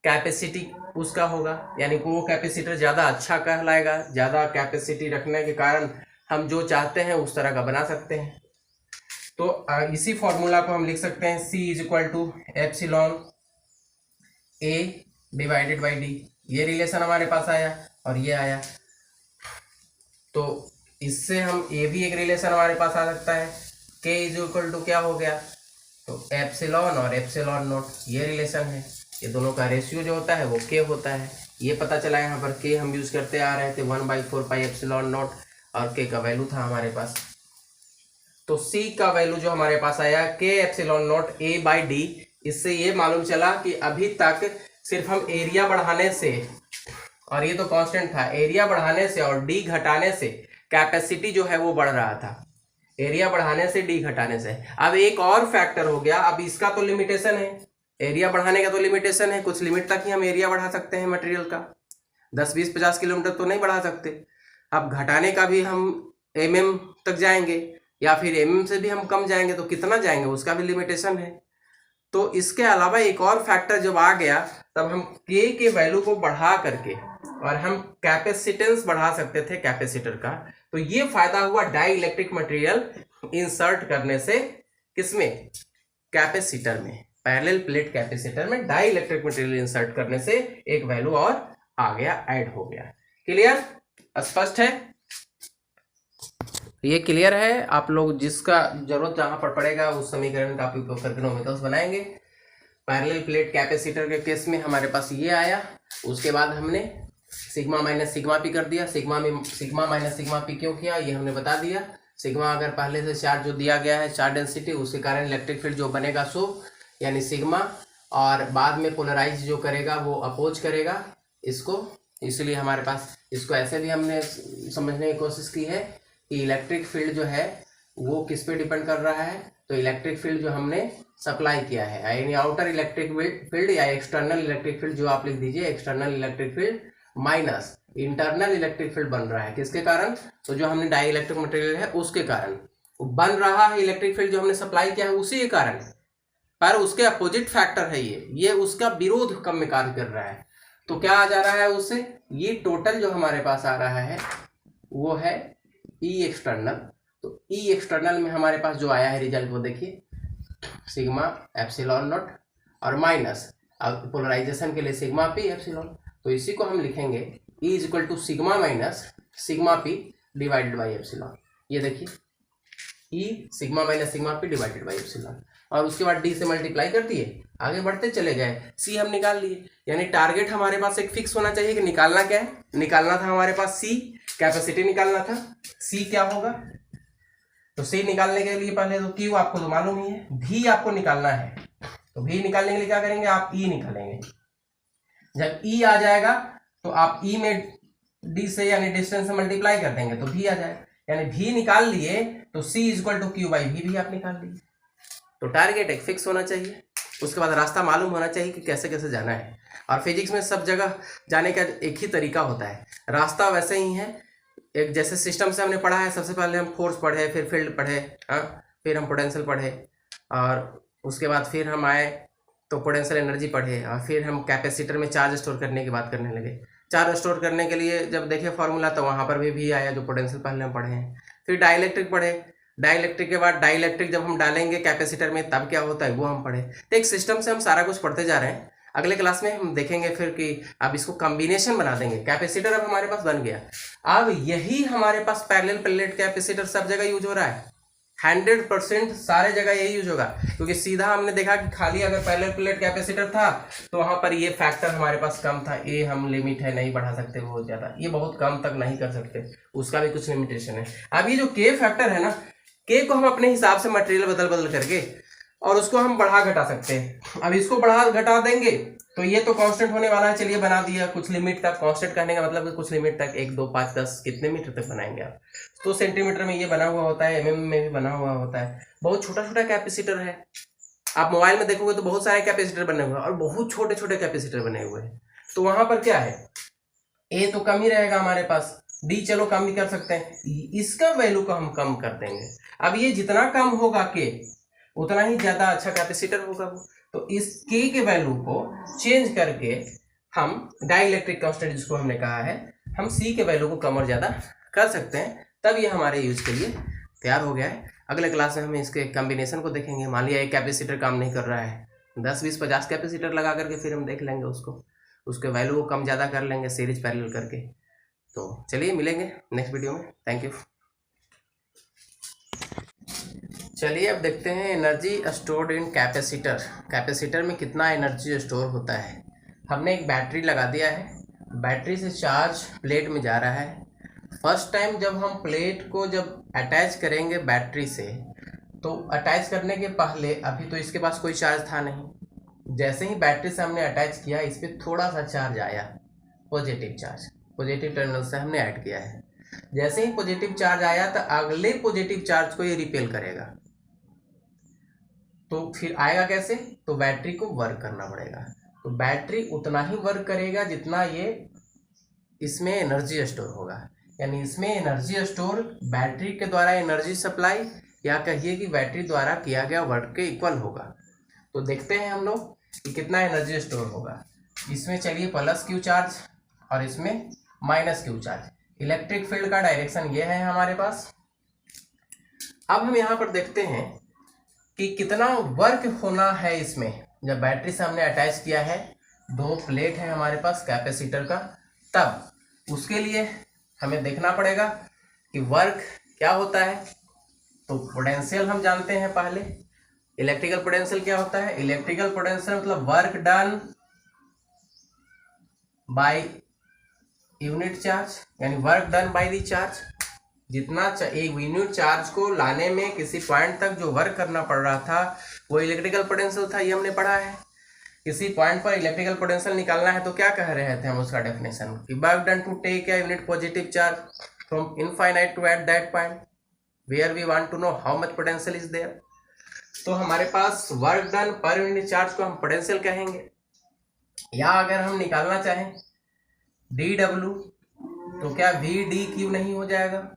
कैपेसिटी उसका होगा, यानी कि वो कैपेसिटर ज़्यादा अच्छा कहलाएगा। ज़्यादा कैपेसिटी रखने के कारण हम जो चाहते हैं उस तरह का बना सकते हैं। तो इसी फॉर्मूला को हम लिख सकते हैं C is equal to epsilon A divided by D, ये रिलेशन हमारे पास आया और ये आया। तो इससे हम ये भी एक रिलेशन हमारे पास आ सकता है, के इज इक्वल टू क्या हो गया, तो एप्सिलॉन और एप्सिलॉन नोट, ये रिलेशन है। ये दोनों का रेशियो जो होता है वो के होता है, ये पता चला। यहाँ पर के हम यूज करते आ रहे थे 1/4 पाई एप्सिलॉन नोट, और के का वैल्यू था हमारे पास। तो सी का वैल्यू जो हमारे पास आया K epsilon note A by D, इससे ये मालूम चला कि अभी तक सिर्फ हम एरिया बढ़ाने से, और ये तो कांस्टेंट था, एरिया बढ़ाने से और डी घटाने से कैपेसिटी जो है वो बढ़ रहा था, एरिया बढ़ाने से डी घटाने से। अब एक और फैक्टर हो गया, अब इसका तो लिमिटेशन है, एरिया बढ़ाने का तो लिमिटेशन है, कुछ लिमिट तक ही हम एरिया बढ़ा सकते हैं मटेरियल का, 10, 20, 50 किलोमीटर तो नहीं बढ़ा सकते। अब घटाने का भी हम mm तक जाएंगे, या फिर mm से भी हम कम जाएंगे, तो कितना जाएंगे उसका भी लिमिटेशन है। तो इसके अलावा एक और फैक्टर जब आ गया, तब हम k के वैल्यू को बढ़ा करके और हम कैपेसिटेंस बढ़ा सकते थे कैपेसिटर का। तो ये फायदा हुआ डाई इलेक्ट्रिक मटेरियल इंसर्ट करने से, किसमें, कैपेसिटर में, पैरेलल प्लेट कैपेसिटर में डाई इलेक्ट्रिक मटेरियल इंसर्ट करने से एक वैल्यू और आ गया, ऐड हो गया। क्लियर, स्पष्ट है, ये क्लियर है। आप लोग जिसका जरूरत जहां पर पड़ेगा उस समीकरण का उपयोग करके न्यूमेरिकल्स बनाएंगे। पैरेलल प्लेट कैपेसिटर के केस में हमारे पास ये आया, उसके बाद हमने सिग्मा माइनस सिग्मा पी कर दिया। सिग्मा में सिग्मा माइनस सिग्मा पी क्यों किया ये हमने बता दिया। सिग्मा अगर पहले से चार्ज जो दिया गया है, चार्ज डेंसिटी, उसके कारण इलेक्ट्रिक फील्ड जो बनेगा सो यानी सिग्मा, और बाद में पोलराइज जो करेगा वो अपोज करेगा इसको, इसलिए हमारे पास इसको ऐसे भी हमने समझने की कोशिश की है कि इलेक्ट्रिक फील्ड जो है वो किस पे डिपेंड कर रहा है। तो इलेक्ट्रिक फील्ड जो हमने सप्लाई किया है, यानी आउटर इलेक्ट्रिक फील्ड या एक्सटर्नल इलेक्ट्रिक फील्ड, जो आप लिख दीजिए external electric field minus internal electric field बन रहा है, किसके कारण, तो जो हमने डाई इलेक्ट्रिक मटेरियल है उसके कारण बन रहा है इलेक्ट्रिक फील्ड, जो हमने सप्लाई किया है उसी के कारण, पर उसके अपोजिट फैक्टर है ये उसका विरोध कम में कार्य कर रहा है। तो क्या आ जा रहा है उससे, ये टोटल जो हमारे पास आ रहा है वो है ई एक्सटर्नल। तो ई एक्सटर्नल में हमारे पास जो आया है रिजल्ट वो देखिए, सिग्मा एप्सिलॉन नॉट और माइनस पोलराइजेशन के लिए सिग्मा पी एप्सिलॉन। तो इसी को हम लिखेंगे E is equal to sigma minus sigma P divided by epsilon. ये देखिए E sigma minus sigma P divided by epsilon, और उसके बाद डी से मल्टीप्लाई कर दिए, आगे बढ़ते चले गए, सी हम निकाल लिए। यानी टारगेट हमारे पास एक फिक्स होना चाहिए कि निकालना क्या है, निकालना था हमारे पास सी, कैपेसिटी निकालना था, सी क्या होगा। तो सी निकालने के लिए पहले तो क्यू आपको तो मालूम ही है, भी आपको निकालना है। तो भी निकालने के लिए क्या करेंगे, आप ई निकालेंगे। जब ई आ जाएगा तो आप ई में डी से यानी डिस्टेंस से मल्टीप्लाई कर देंगे तो भी आ जाएगा, यानी भी निकाल लिए तो C is equal to Q by भी आप निकाल लिए। तो टारगेट एक फिक्स होना चाहिए, उसके बाद रास्ता मालूम होना चाहिए कि कैसे कैसे जाना है। और फिजिक्स में सब जगह जाने का एक ही तरीका होता है, रास्ता वैसे ही है। एक जैसे सिस्टम से हमने पढ़ा है, सबसे पहले हम फोर्स पढ़े, फिर फील्ड पढ़े, फिर हम पोटेंशियल पढ़े, और उसके बाद फिर हम आए तो पोटेंशियल एनर्जी पढ़े, और फिर हम कैपेसिटर में चार्ज स्टोर करने की बात करने लगे। चार्ज स्टोर करने के लिए जब देखे फॉर्मूला तो वहाँ पर भी आया जो पोटेंशियल पहले हम पढ़े हैं। फिर डाइलेक्ट्रिक पढ़े, डाइलेक्ट्रिक के बाद डाइलेक्ट्रिक जब हम डालेंगे कैपेसिटर में तब क्या होता है वो हम पढ़े। तो एक सिस्टम से हम सारा कुछ पढ़ते जा रहे हैं। अगले क्लास में हम देखेंगे फिर कि अब इसको कॉम्बिनेशन बना देंगे। कैपेसिटर अब हमारे पास बन गया, अब यही हमारे पास पैरेलल प्लेट कैपेसिटर सब जगह यूज हो रहा है, 100% सारे जगह यही यूज होगा। क्योंकि सीधा हमने देखा कि खाली अगर पैरेलल प्लेट कैपेसिटर था तो वहां पर ये फैक्टर हमारे पास कम था, ये हम लिमिट है नहीं बढ़ा सकते बहुत ज्यादा, ये बहुत कम तक नहीं कर सकते, उसका भी कुछ लिमिटेशन है। अब ये जो के फैक्टर है ना, के को हम अपने हिसाब से मटेरियल बदल बदल करके और उसको हम बढ़ा घटा सकते हैं। अब इसको बढ़ा घटा देंगे तो ये तो कांस्टेंट होने वाला है, चलिए बना दिया कुछ लिमिट तक। कांस्टेंट कहने का मतलब कुछ लिमिट तक, 1 2 5 10 कितने मीटर तक बनाएंगे आप। तो सेंटीमीटर में ये बना हुआ होता है, mm में भी बना हुआ होता है। बहुत छोटा छोटा कैपेसिटर है, आप मोबाइल में देखोगे तो बहुत सारे कैपेसिटर बने हुए हैं और बहुत छोटे छोटे कैपेसिटर बने हुए हैं। तो वहां पर क्या है, ए तो कम ही रहेगा हमारे पास, डी चलो कम भी कर सकते हैं, इसका वैल्यू को हम कम कर देंगे। अब ये जितना कम होगा के उतना ही ज्यादा अच्छा कैपेसिटर होगा वो। तो इस के के वैल्यू को चेंज करके हम डाइलेक्ट्रिक कांस्टेंट जिसको हमने कहा है, हम सी के वैल्यू को कम और ज्यादा कर सकते हैं, तब ये हमारे यूज के लिए तैयार हो गया है। अगले क्लास में हम इसके कॉम्बिनेशन को देखेंगे। मान लिया एक कैपेसिटर काम नहीं कर रहा है 10 20 50 कैपेसिटर लगा करके फिर हम देख लेंगे उसके वैल्यू को कम ज़्यादा कर लेंगे सीरीज पैरेलल करके। तो चलिए मिलेंगे नेक्स्ट वीडियो में, थैंक यू। चलिए अब देखते हैं energy stored in capacitor. Capacitor में कितना एनर्जी स्टोर होता है। हमने एक बैटरी लगा दिया है, बैटरी से चार्ज प्लेट में जा रहा है। फर्स्ट टाइम जब हम प्लेट को जब अटैच करेंगे बैटरी से, तो अटैच करने के पहले अभी तो इसके पास कोई चार्ज था नहीं। जैसे ही बैटरी से हमने अटैच किया, इस पर थोड़ा सा चार्ज आया, पॉजिटिव चार्ज, पॉजिटिव टर्मिनल से हमने ऐड किया है। जैसे ही पॉजिटिव चार्ज आया तो अगले पॉजिटिव चार्ज को ये रिपेल करेगा। तो फिर आएगा कैसे, तो बैटरी को वर्क करना पड़ेगा। तो बैटरी उतना ही वर्क करेगा जितना ये इसमें एनर्जी स्टोर होगा। यानी इसमें एनर्जी स्टोर बैटरी के द्वारा एनर्जी सप्लाई, या कहिए कि बैटरी द्वारा किया गया वर्क के इक्वल होगा। तो देखते हैं हम लोग कि कितना एनर्जी स्टोर होगा। इसमें चलिए प्लस क्यू चार्ज और इसमें minus Q charge. Electric field का डायरेक्शन ये है हमारे पास। अब हम यहाँ पर देखते हैं कि कितना वर्क होना है इसमें। जब बैटरी से हमने अटैच किया है, दो प्लेट है हमारे पास कैपेसिटर का, तब उसके लिए हमें देखना पड़ेगा कि वर्क क्या होता है। तो पोटेंशियल हम जानते हैं पहले। इलेक्ट्रिकल पोटेंशियल क्या होता है, इलेक्ट्रिकल पोटेंशियल मतलब work done by unit charge, यानी work done by the charge. जितना एक यूनिट चार्ज को लाने में किसी पॉइंट तक जो वर्क करना पड़ रहा था वो इलेक्ट्रिकल पोटेंशियल था, ये हमने पढ़ा है। किसी पॉइंट पर इलेक्ट्रिकल पोटेंशियल निकालना है तो क्या कह रहे थे हम उसका डेफिनेशन, कि work done to take a unit positive charge from infinite to at that point where we want to know how much potential is there. तो हमारे पास work done per unit charge को हम पोटेंशियल कहेंगे। या अगर हम निकालना चाहें डी डब्ल्यू, तो क्या वी डी क्यू नहीं हो जाएगा।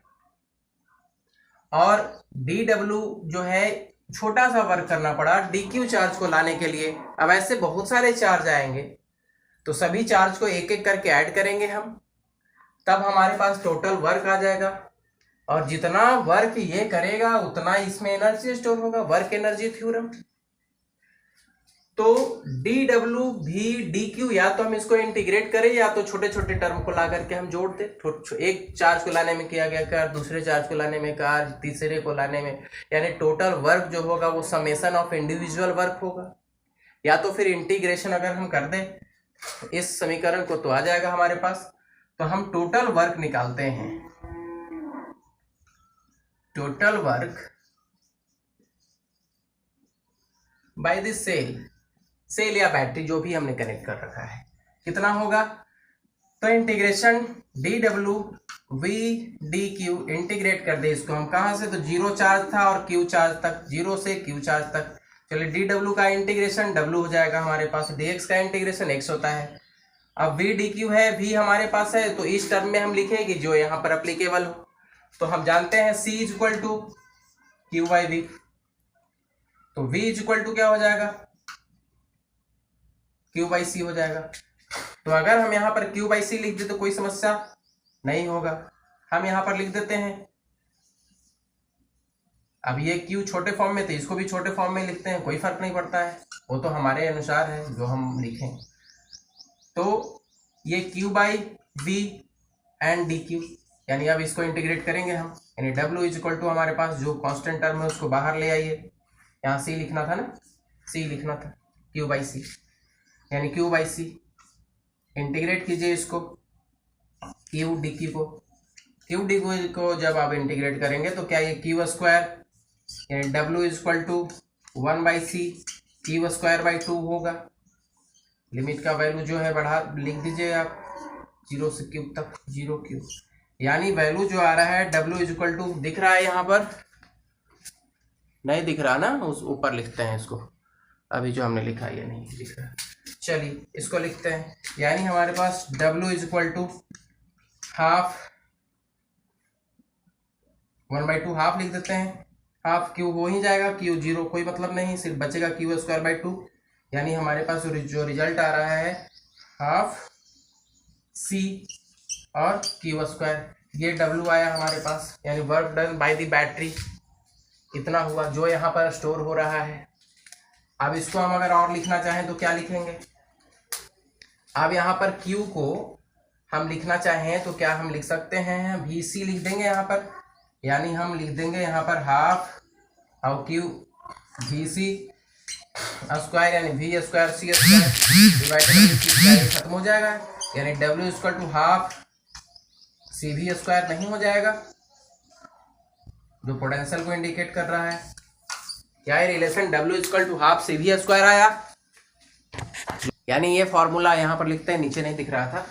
और डी डब्ल्यू जो है छोटा सा वर्क करना पड़ा डी क्यू चार्ज को लाने के लिए। अब ऐसे बहुत सारे चार्ज आएंगे तो सभी चार्ज को एक एक करके ऐड करेंगे हम, तब हमारे पास टोटल वर्क आ जाएगा। और जितना वर्क ये करेगा उतना इसमें एनर्जी स्टोर होगा, वर्क एनर्जी थ्योरम। तो डी डब्ल्यू भी डी क्यू, या तो हम इसको इंटीग्रेट करें या तो छोटे छोटे टर्म को ला करके हम जोड़ दें। एक चार्ज को लाने में किया गया कार्य, दूसरे चार्ज को लाने में कार्य, तीसरे को लाने में, यानी टोटल वर्क जो होगा वो समेशन ऑफ इंडिविजुअल वर्क होगा। या तो फिर इंटीग्रेशन अगर हम कर दें इस समीकरण को तो आ जाएगा हमारे पास। तो हम टोटल वर्क निकालते हैं, total work by the cell या बैटरी जो भी हमने कनेक्ट कर रखा है कितना होगा। तो integration D W we D Q, integrate कर दे इसको हम कहाँ से, तो जीरो चार्ज था और क्यू चार्ज तक, जीरो से क्यू चार्ज तक। चलिए डी डब्ल्यू का इंटीग्रेशन डब्ल्यू हो जाएगा हमारे पास, डी एक्स का इंटीग्रेशन एक्स होता है। अब वी डी क्यू है, वी हमारे पास है, तो इस टर्म में हम लिखेंगे जो यहाँ पर अप्लीकेबल हो। तो हम जानते हैं C is equal to Q by V, तो V इज इक्वल टू क्या हो जाएगा, Q बाई C हो जाएगा। तो अगर हम यहाँ पर Q बाई C लिख दे तो कोई समस्या नहीं होगा, हम यहाँ पर लिख देते हैं। अब ये Q छोटे फॉर्म में थे, इसको भी छोटे फॉर्म में लिखते हैं, कोई फर्क नहीं पड़ता है, वो तो हमारे अनुसार है जो हम लिखें। तो ये Q by V and D Q, यानी अब इसको इंटीग्रेट करेंगे हम, यानी W इज इक्वल टू हमारे पास जो कांस्टेंट टर्म है उसको बाहर ले आइए, यहाँ C लिखना था ना, C लिखना था, Q बाई C, यानी Q बाई C इंटीग्रेट कीजिए इसको, Q डी क्यू को, Q डी क्यू को जब आप इंटीग्रेट करेंगे तो क्या ये Q स्क्वायर यानी W is equal to 1 by C Q square by 2 होगा। लिमिट का वैल्यू जो है बढ़ा लिख दीजिए आप 0 से क्यूब तक, 0 क्यूब, यानी वैल्यू जो आ रहा है W इज इक्वल टू, दिख रहा है यहाँ पर, नहीं दिख रहा ना, उस ऊपर लिखते हैं इसको, अभी जो हमने लिखा ये नहीं दिख रहा। चलिए इसको लिखते हैं, यानी हमारे पास W is equal to half 1/2 half लिख देते हैं, हाफ Q हो ही जाएगा, Q 0 कोई मतलब नहीं, सिर्फ बचेगा Q स्क्वायर बाई 2, यानी हमारे पास जो रिजल्ट आ रहा है हाफ C और Q स्क्वायर, ये W आया हमारे पास, यानी work done by the battery इतना हुआ जो यहाँ पर स्टोर हो रहा है। अब इसको हम अगर और लिखना चाहें तो क्या लिखेंगे? अब यहाँ पर Q को हम लिखना चाहें तो क्या हम लिख सकते हैं? VC लिख देंगे यहाँ पर, यानी हम लिख देंगे यहाँ पर हाफ और Q VC स्क्वायर यानी V square C square divided खत्म हो जाएगा, यानी W equal to half CV square नहीं हो जाएगा, जो पोटेंशियल को इंडिकेट कर रहा है। क्या ये relation W equal to half CV square आया? यानी ये फॉर्मूला यहाँ पर लिखते हैं, नीचे नहीं दिख रहा था।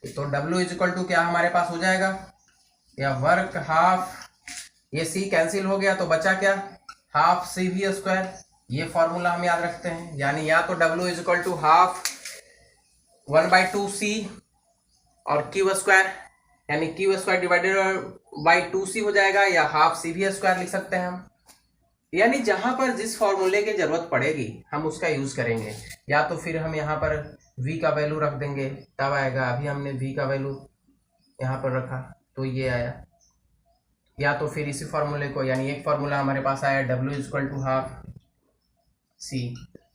तो W इक्वल टू क्या हमारे पास हो जाएगा? या वर्क हाफ, ये C कैंसिल हो गया तो बचा क्या? Half CV square. ये फॉर्मूला हम याद रखते हैं, यानी या तो W equal to half 1/2C और Q स्क्वायर, यानी Q square divided by 2C हो जाएगा, या हाफ CV स्क्वायर लिख सकते हैं हम। यानी जहां पर जिस फॉर्मूले की जरूरत पड़ेगी हम उसका यूज करेंगे, या तो फिर हम यहाँ पर V का वैल्यू रख देंगे तब आएगा। अभी हमने V का वैल्यू यहाँ पर रखा तो ये आया, या तो फिर इसी फॉर्मूले को, यानी एक फॉर्मूला हमारे पास आया W equal to half C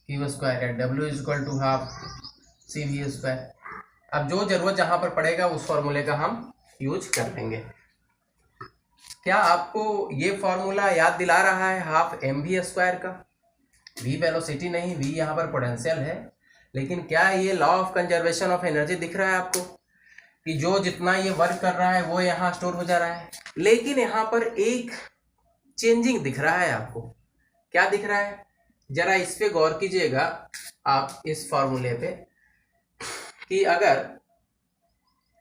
Q square है, W equal to half CV square. अब जो जरूरत जहां पर पड़ेगा उस फॉर्मूले का हम यूज कर लेंगे। क्या आपको ये फॉर्मूला याद दिला रहा है हाफ mv स्क्वायर का? V वेलोसिटी नहीं, V यहाँ पर पोटेंशियल है, लेकिन क्या ये law of conservation of energy दिख रहा है आपको कि जो जितना ये वर्क कर रहा है वो यहाँ स्टोर हो जा रहा है? लेकिन यहाँ पर एक चेंजिंग दिख रहा है आपको। क्या दिख रहा है? जरा इस पे गौर कीजिएगा आप, इस फॉर्मूले पे, कि अगर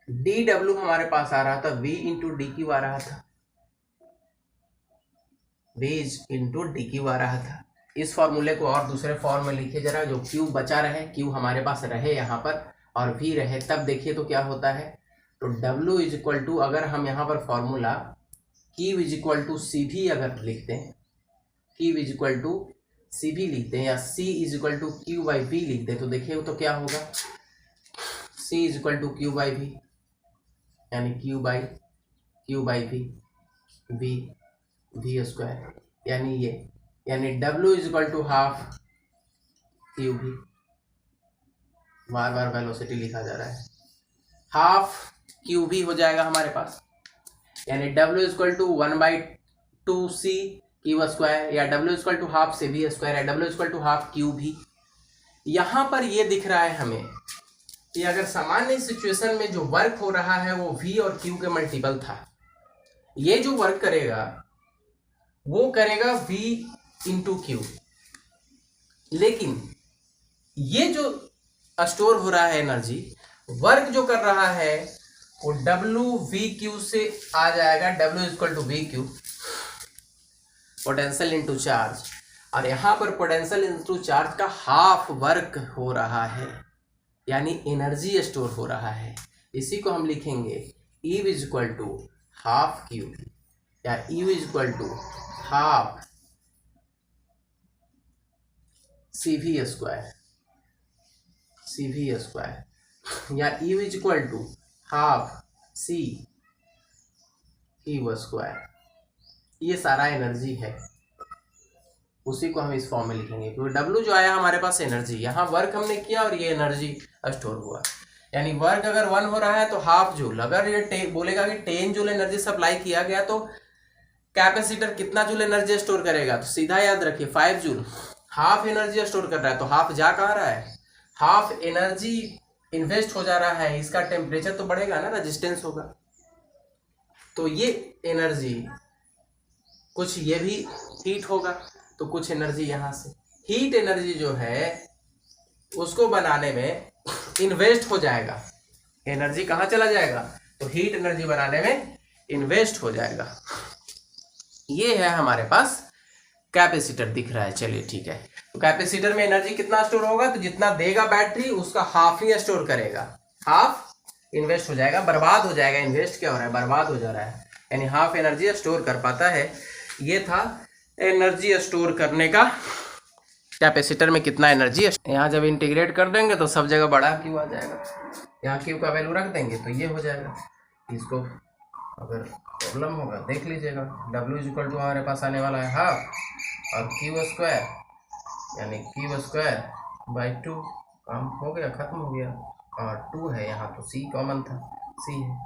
dw हमारे पास आ रहा था, V इंटू dq आ रहा था, V इंटू dq आ रहा था। इस फॉर्मूले को और दूसरे फॉर्म में लिखिए जरा, जो Q बचा रहे, Q हमारे पास रहे यहाँ पर और V रहे, तब देखिए तो क्या होता है। तो W इज इक्वल टू, अगर हम यहाँ पर formula Q is equal to CV अगर लिखते हैं, Q is equal to CV लिखते हैं, या C is equal to Q by V लिखते हैं, तो देखिए तो क्या होगा? C is equal to Q by V, यानी Q बाई V स्क्वायर, यानी ये, यानी W is equal to half QV। बार बार वेलोसिटी लिखा जा रहा है, हाफ QV हो जाएगा हमारे पास, यानी W is equal to 1/2C Q स्क्वायर, या W is equal to half CV square, या W is equal to half QV। यहाँ पर ये दिख रहा है हमें कि अगर सामान्य सिचुएशन में जो वर्क हो रहा है वो V और Q के मल्टीपल था, ये जो वर्क करेगा वो करेगा V इंटू Q, लेकिन ये जो स्टोर हो रहा है एनर्जी, वर्क जो कर रहा है वो WVQ से आ जाएगा, W equal to VQ, potential into charge, और यहाँ पर पोटेंशियल इंटू चार्ज का हाफ वर्क हो रहा है, यानी एनर्जी स्टोर हो रहा है। इसी को हम लिखेंगे E is equal to half Q, या E is equal to half CV square, या E is equal to half C Q square. ये सारा एनर्जी है, उसी को हम इस फॉर्म में लिखेंगे, क्योंकि W जो आया हमारे पास एनर्जी, यहाँ वर्क हमने किया और ये एनर्जी स्टोर हुआ, यानी वर्क अगर 1 हो रहा है तो हाफ जूल। अगर ये बोलेगा कि 10 जूल एनर्जी सप्लाई किया गया तो कैपेसिटर कितना जूल एनर्जी स्टोर करेगा? तो सीधा याद रखिए 5 जूल। हाफ एनर्जी स्टोर कर रहा है तो हाफ जा कहाँ रहा है? हाफ एनर्जी इन्वेस्ट हो जा रहा है, इसका टेम्परेचर तो बढ़ेगा ना, रेजिस्टेंस होगा, तो ये एनर्जी कुछ ये भी हीट होगा, तो कुछ एनर्जी यहाँ से, हीट एनर्जी जो है उसको बनाने में इन्वेस्ट हो जाएगा। एनर्जी कहाँ चला जाएगा? तो हीट एनर्जी बनाने में इन्वेस्ट हो जाएगा। ये है हमारे पास कैपेसिटर दिख रहा है। चलिए ठीक है, तो कैपेसिटर में एनर्जी कितना स्टोर होगा? तो जितना देगा बैटरी उसका हाफ ही स्टोर करेगा, हाफ इन्वेस्ट हो जाएगा, बर्बाद हो जाएगा। इन्वेस्ट क्या हो रहा है? बर्बाद हो जा रहा है, यानी हाफ एनर्जी स्टोर कर पाता है। ये था एनर्जी स्टोर करने का, कैपेसिटर में कितना एनर्जी। यहाँ जब इंटीग्रेट कर देंगे तो सब जगह बड़ा क्यू आ जाएगा, यहाँ क्यू का वैल्यू रख देंगे तो ये हो जाएगा। इसको अगर प्रॉब्लम होगा देख लीजिएगा। W इज इक्वल टू हमारे पास आने वाला है हाफ और Q स्क्वायर यानी क्यू स्क्वायर बाई 2, काम हो गया, खत्म हो गया। और 2 है यहाँ, तो सी कॉमन था, सी है,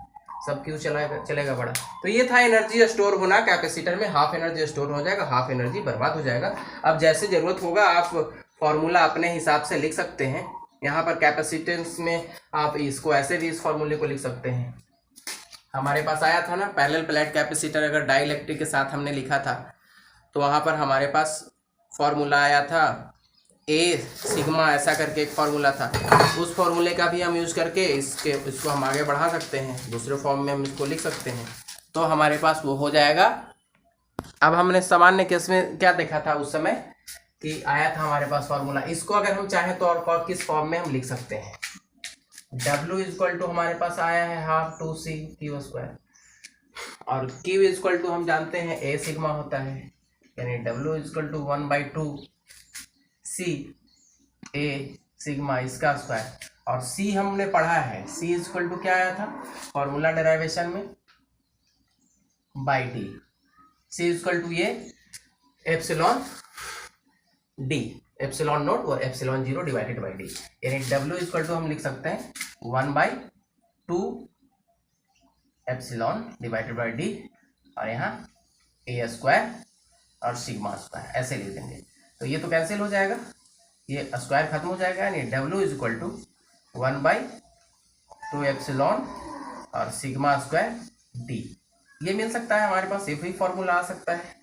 सब क्यू चलेगा बड़ा। तो ये था एनर्जी स्टोर होना कैपेसिटर में, हाफ एनर्जी स्टोर हो जाएगा, हाफ एनर्जी बर्बाद हो जाएगा। अब जैसे ज़रूरत होगा आप फॉर्मूला अपने हिसाब से लिख सकते हैं। यहाँ पर कैपेसिटेंस में आप इसको ऐसे भी इस फॉर्मूले को लिख सकते हैं। हमारे पास आया था ना पैरेलल प्लेट कैपेसिटर, अगर डाइलेक्ट्रिक के साथ हमने लिखा था तो वहाँ पर हमारे पास फॉर्मूला आया था ए सिग्मा, ऐसा करके एक फार्मूला था। उस फार्मूले का भी हम यूज़ करके इसको हम आगे बढ़ा सकते हैं, दूसरे फॉर्म में हम इसको लिख सकते हैं, तो हमारे पास वो हो जाएगा। अब हमने सामान्य केस में क्या देखा था उस समय कि आया था हमारे पास फार्मूला, इसको अगर हम चाहें तो और किस फॉर्म में हम लिख सकते हैं। W इक्वल टू हमारे पास आया है हाफ 2c क्यू स्क्वायर, और Q इक्वल टू हम जानते हैं A सिग्मा होता है, यानी W equal to 1/2 C A sigma इसका स्क्वायर। और C हमने पढ़ा है, C इक्वल टू क्या आया था फॉर्मूला डेरिवेशन में, by D. C equal to ये एप्सिलॉन D, एप्सिलॉन नोट और एप्सिलॉन 0 डिवाइडेड बाई डी, यानी W इक्वल टू हम लिख सकते हैं 1/2 एप्सिलॉन डिवाइडेड बाई डी, और यहाँ A स्क्वायर और सिग्मा स्क्वायर ऐसे लिख देंगे। तो ये तो कैंसिल हो जाएगा, ये स्क्वायर खत्म हो जाएगा, यानी W इक्वल टू 1/2 एप्सिलॉन और सिग्मा स्क्वायर डी, ये मिल सकता है हमारे पास। ये भी फॉर्मूला आ सकता है,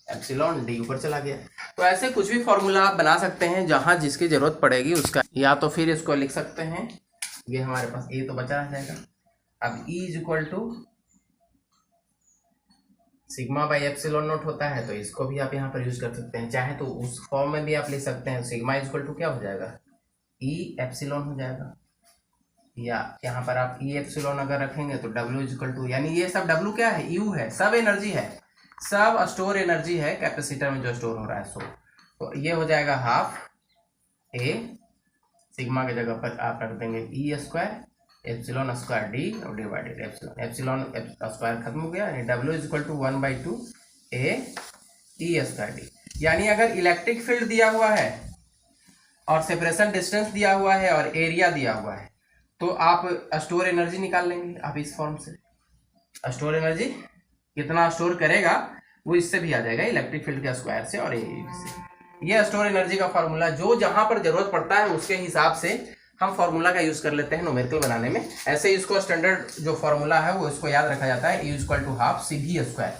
एप्सिलॉन डी ऊपर चला गया। तो ऐसे कुछ भी फॉर्मूला आप बना सकते हैं जहां जिसकी जरूरत पड़ेगी उसका, या तो फिर इसको लिख सकते हैं, ये हमारे पास ए तो बचा रह जाएगा। अब E is equal to sigma by epsilon nought होता है, तो इसको भी आप यहाँ पर यूज कर सकते हैं, चाहे तो उस फॉर्म में भी आप लिख सकते हैं। सिग्मा इज इक्वल टू क्या हो जाएगा, E एप्सिलॉन हो जाएगा, या यहाँ पर आप E एप्सिलॉन अगर रखेंगे तो W इज इक्वल टू, यानी ये सब W क्या है, U है, सब एनर्जी है, सब स्टोर एनर्जी है कैपेसिटर में जो स्टोर हो रहा है। सो तो ये हो जाएगा हाफ ए, सिग्मा की जगह पर आप रख देंगे E square epsilon square D और डिवाइडेड एप्सिलॉन स्क्वायर खत्म हो गया, यानी W is equal to 1/2 A E square D. यानी अगर इलेक्ट्रिक फील्ड दिया हुआ है और सेपरेशन डिस्टेंस दिया हुआ है और एरिया दिया हुआ है, तो आप स्टोर एनर्जी निकाल लेंगे आप इस फॉर्म से। स्टोर एनर्जी कितना स्टोर करेगा वो इससे भी आ जाएगा, इलेक्ट्रिक फील्ड के स्क्वायर से और एरिया से। ये स्टोर एनर्जी का फॉर्मूला जो जहां पर जरूरत पड़ता है उसके हिसाब से हम फॉर्मूला का यूज कर लेते हैं न्यूमेरिकल बनाने में। ऐसे इसको स्टैंडर्ड जो फॉर्मूला है वो इसको याद रखा जाता है, E equal to half C भी स्क्वायर,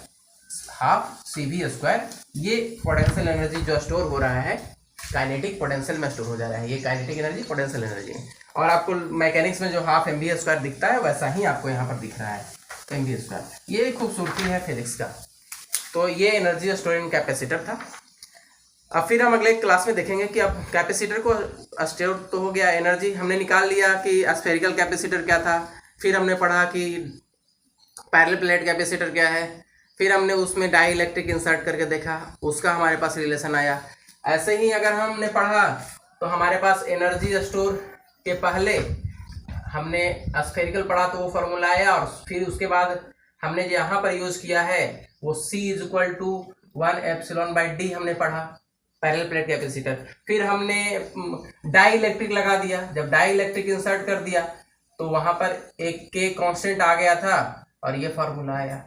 हाफ सी भी स्क्वायर। ये पोटेंशियल एनर्जी जो स्टोर हो रहा है काइनेटिक पोटेंशियल में स्टोर हो जा रहा है, ये काइनेटिक एनर्जी पोटेंशियल एनर्जी में। और आपको मैकेनिक्स में जो हाफ mv स्क्वायर दिखता है वैसा ही आपको यहाँ पर दिख रहा है mv स्क्वायर। ये खूबसूरती है फिजिक्स का। तो ये एनर्जी स्टोरिंग कैपेसिटर था। अब फिर हम अगले क्लास में देखेंगे कि अब कैपेसिटर को स्टोर तो हो गया, एनर्जी हमने निकाल लिया कि स्फेरिकल कैपेसिटर क्या था, फिर हमने पढ़ा कि पैरेलल प्लेट कैपेसिटर क्या है, फिर हमने उसमें डाई इलेक्ट्रिक इंसर्ट करके देखा, उसका हमारे पास रिलेशन आया। ऐसे ही अगर हमने पढ़ा तो हमारे पास एनर्जी स्टोर के पहले हमने स्फेरिकल पढ़ा तो वो फॉर्मूला आया, और फिर उसके बाद हमने जो यहाँ पर यूज किया है वो C is equal to 1 epsilon by D हमने पढ़ा पैरेलल प्लेट कैपेसिटर। फिर हमने डाई इलेक्ट्रिक लगा दिया, जब डाई इलेक्ट्रिक इंसर्ट कर दिया तो वहां पर एक के कांस्टेंट आ गया था और ये फार्मूला आया।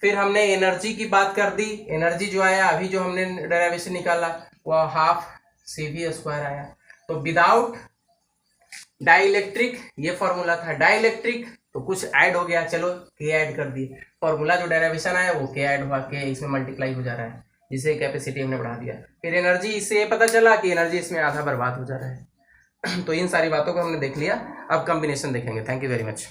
फिर हमने एनर्जी की बात कर दी, एनर्जी जो आया अभी जो हमने डेरिवेशन निकाला वो हाफ सी वी स्क्वायर आया। तो विदाउट डाई इलेक्ट्रिक ये फॉर्मूला था, डाई इलेक्ट्रिक तो कुछ ऐड हो गया, चलो के ऐड कर दिए, फॉर्मूला जो डेरिवेशन आया वो के ऐड हुआ, के इसमें मल्टीप्लाई हो जा रहा है जिसे कैपेसिटी हमने बढ़ा दिया। फिर एनर्जी, इससे ये पता चला कि एनर्जी इसमें आधा बर्बाद हो जा रहा है। तो इन सारी बातों को हमने देख लिया, अब कॉम्बिनेशन देखेंगे। Thank you very much.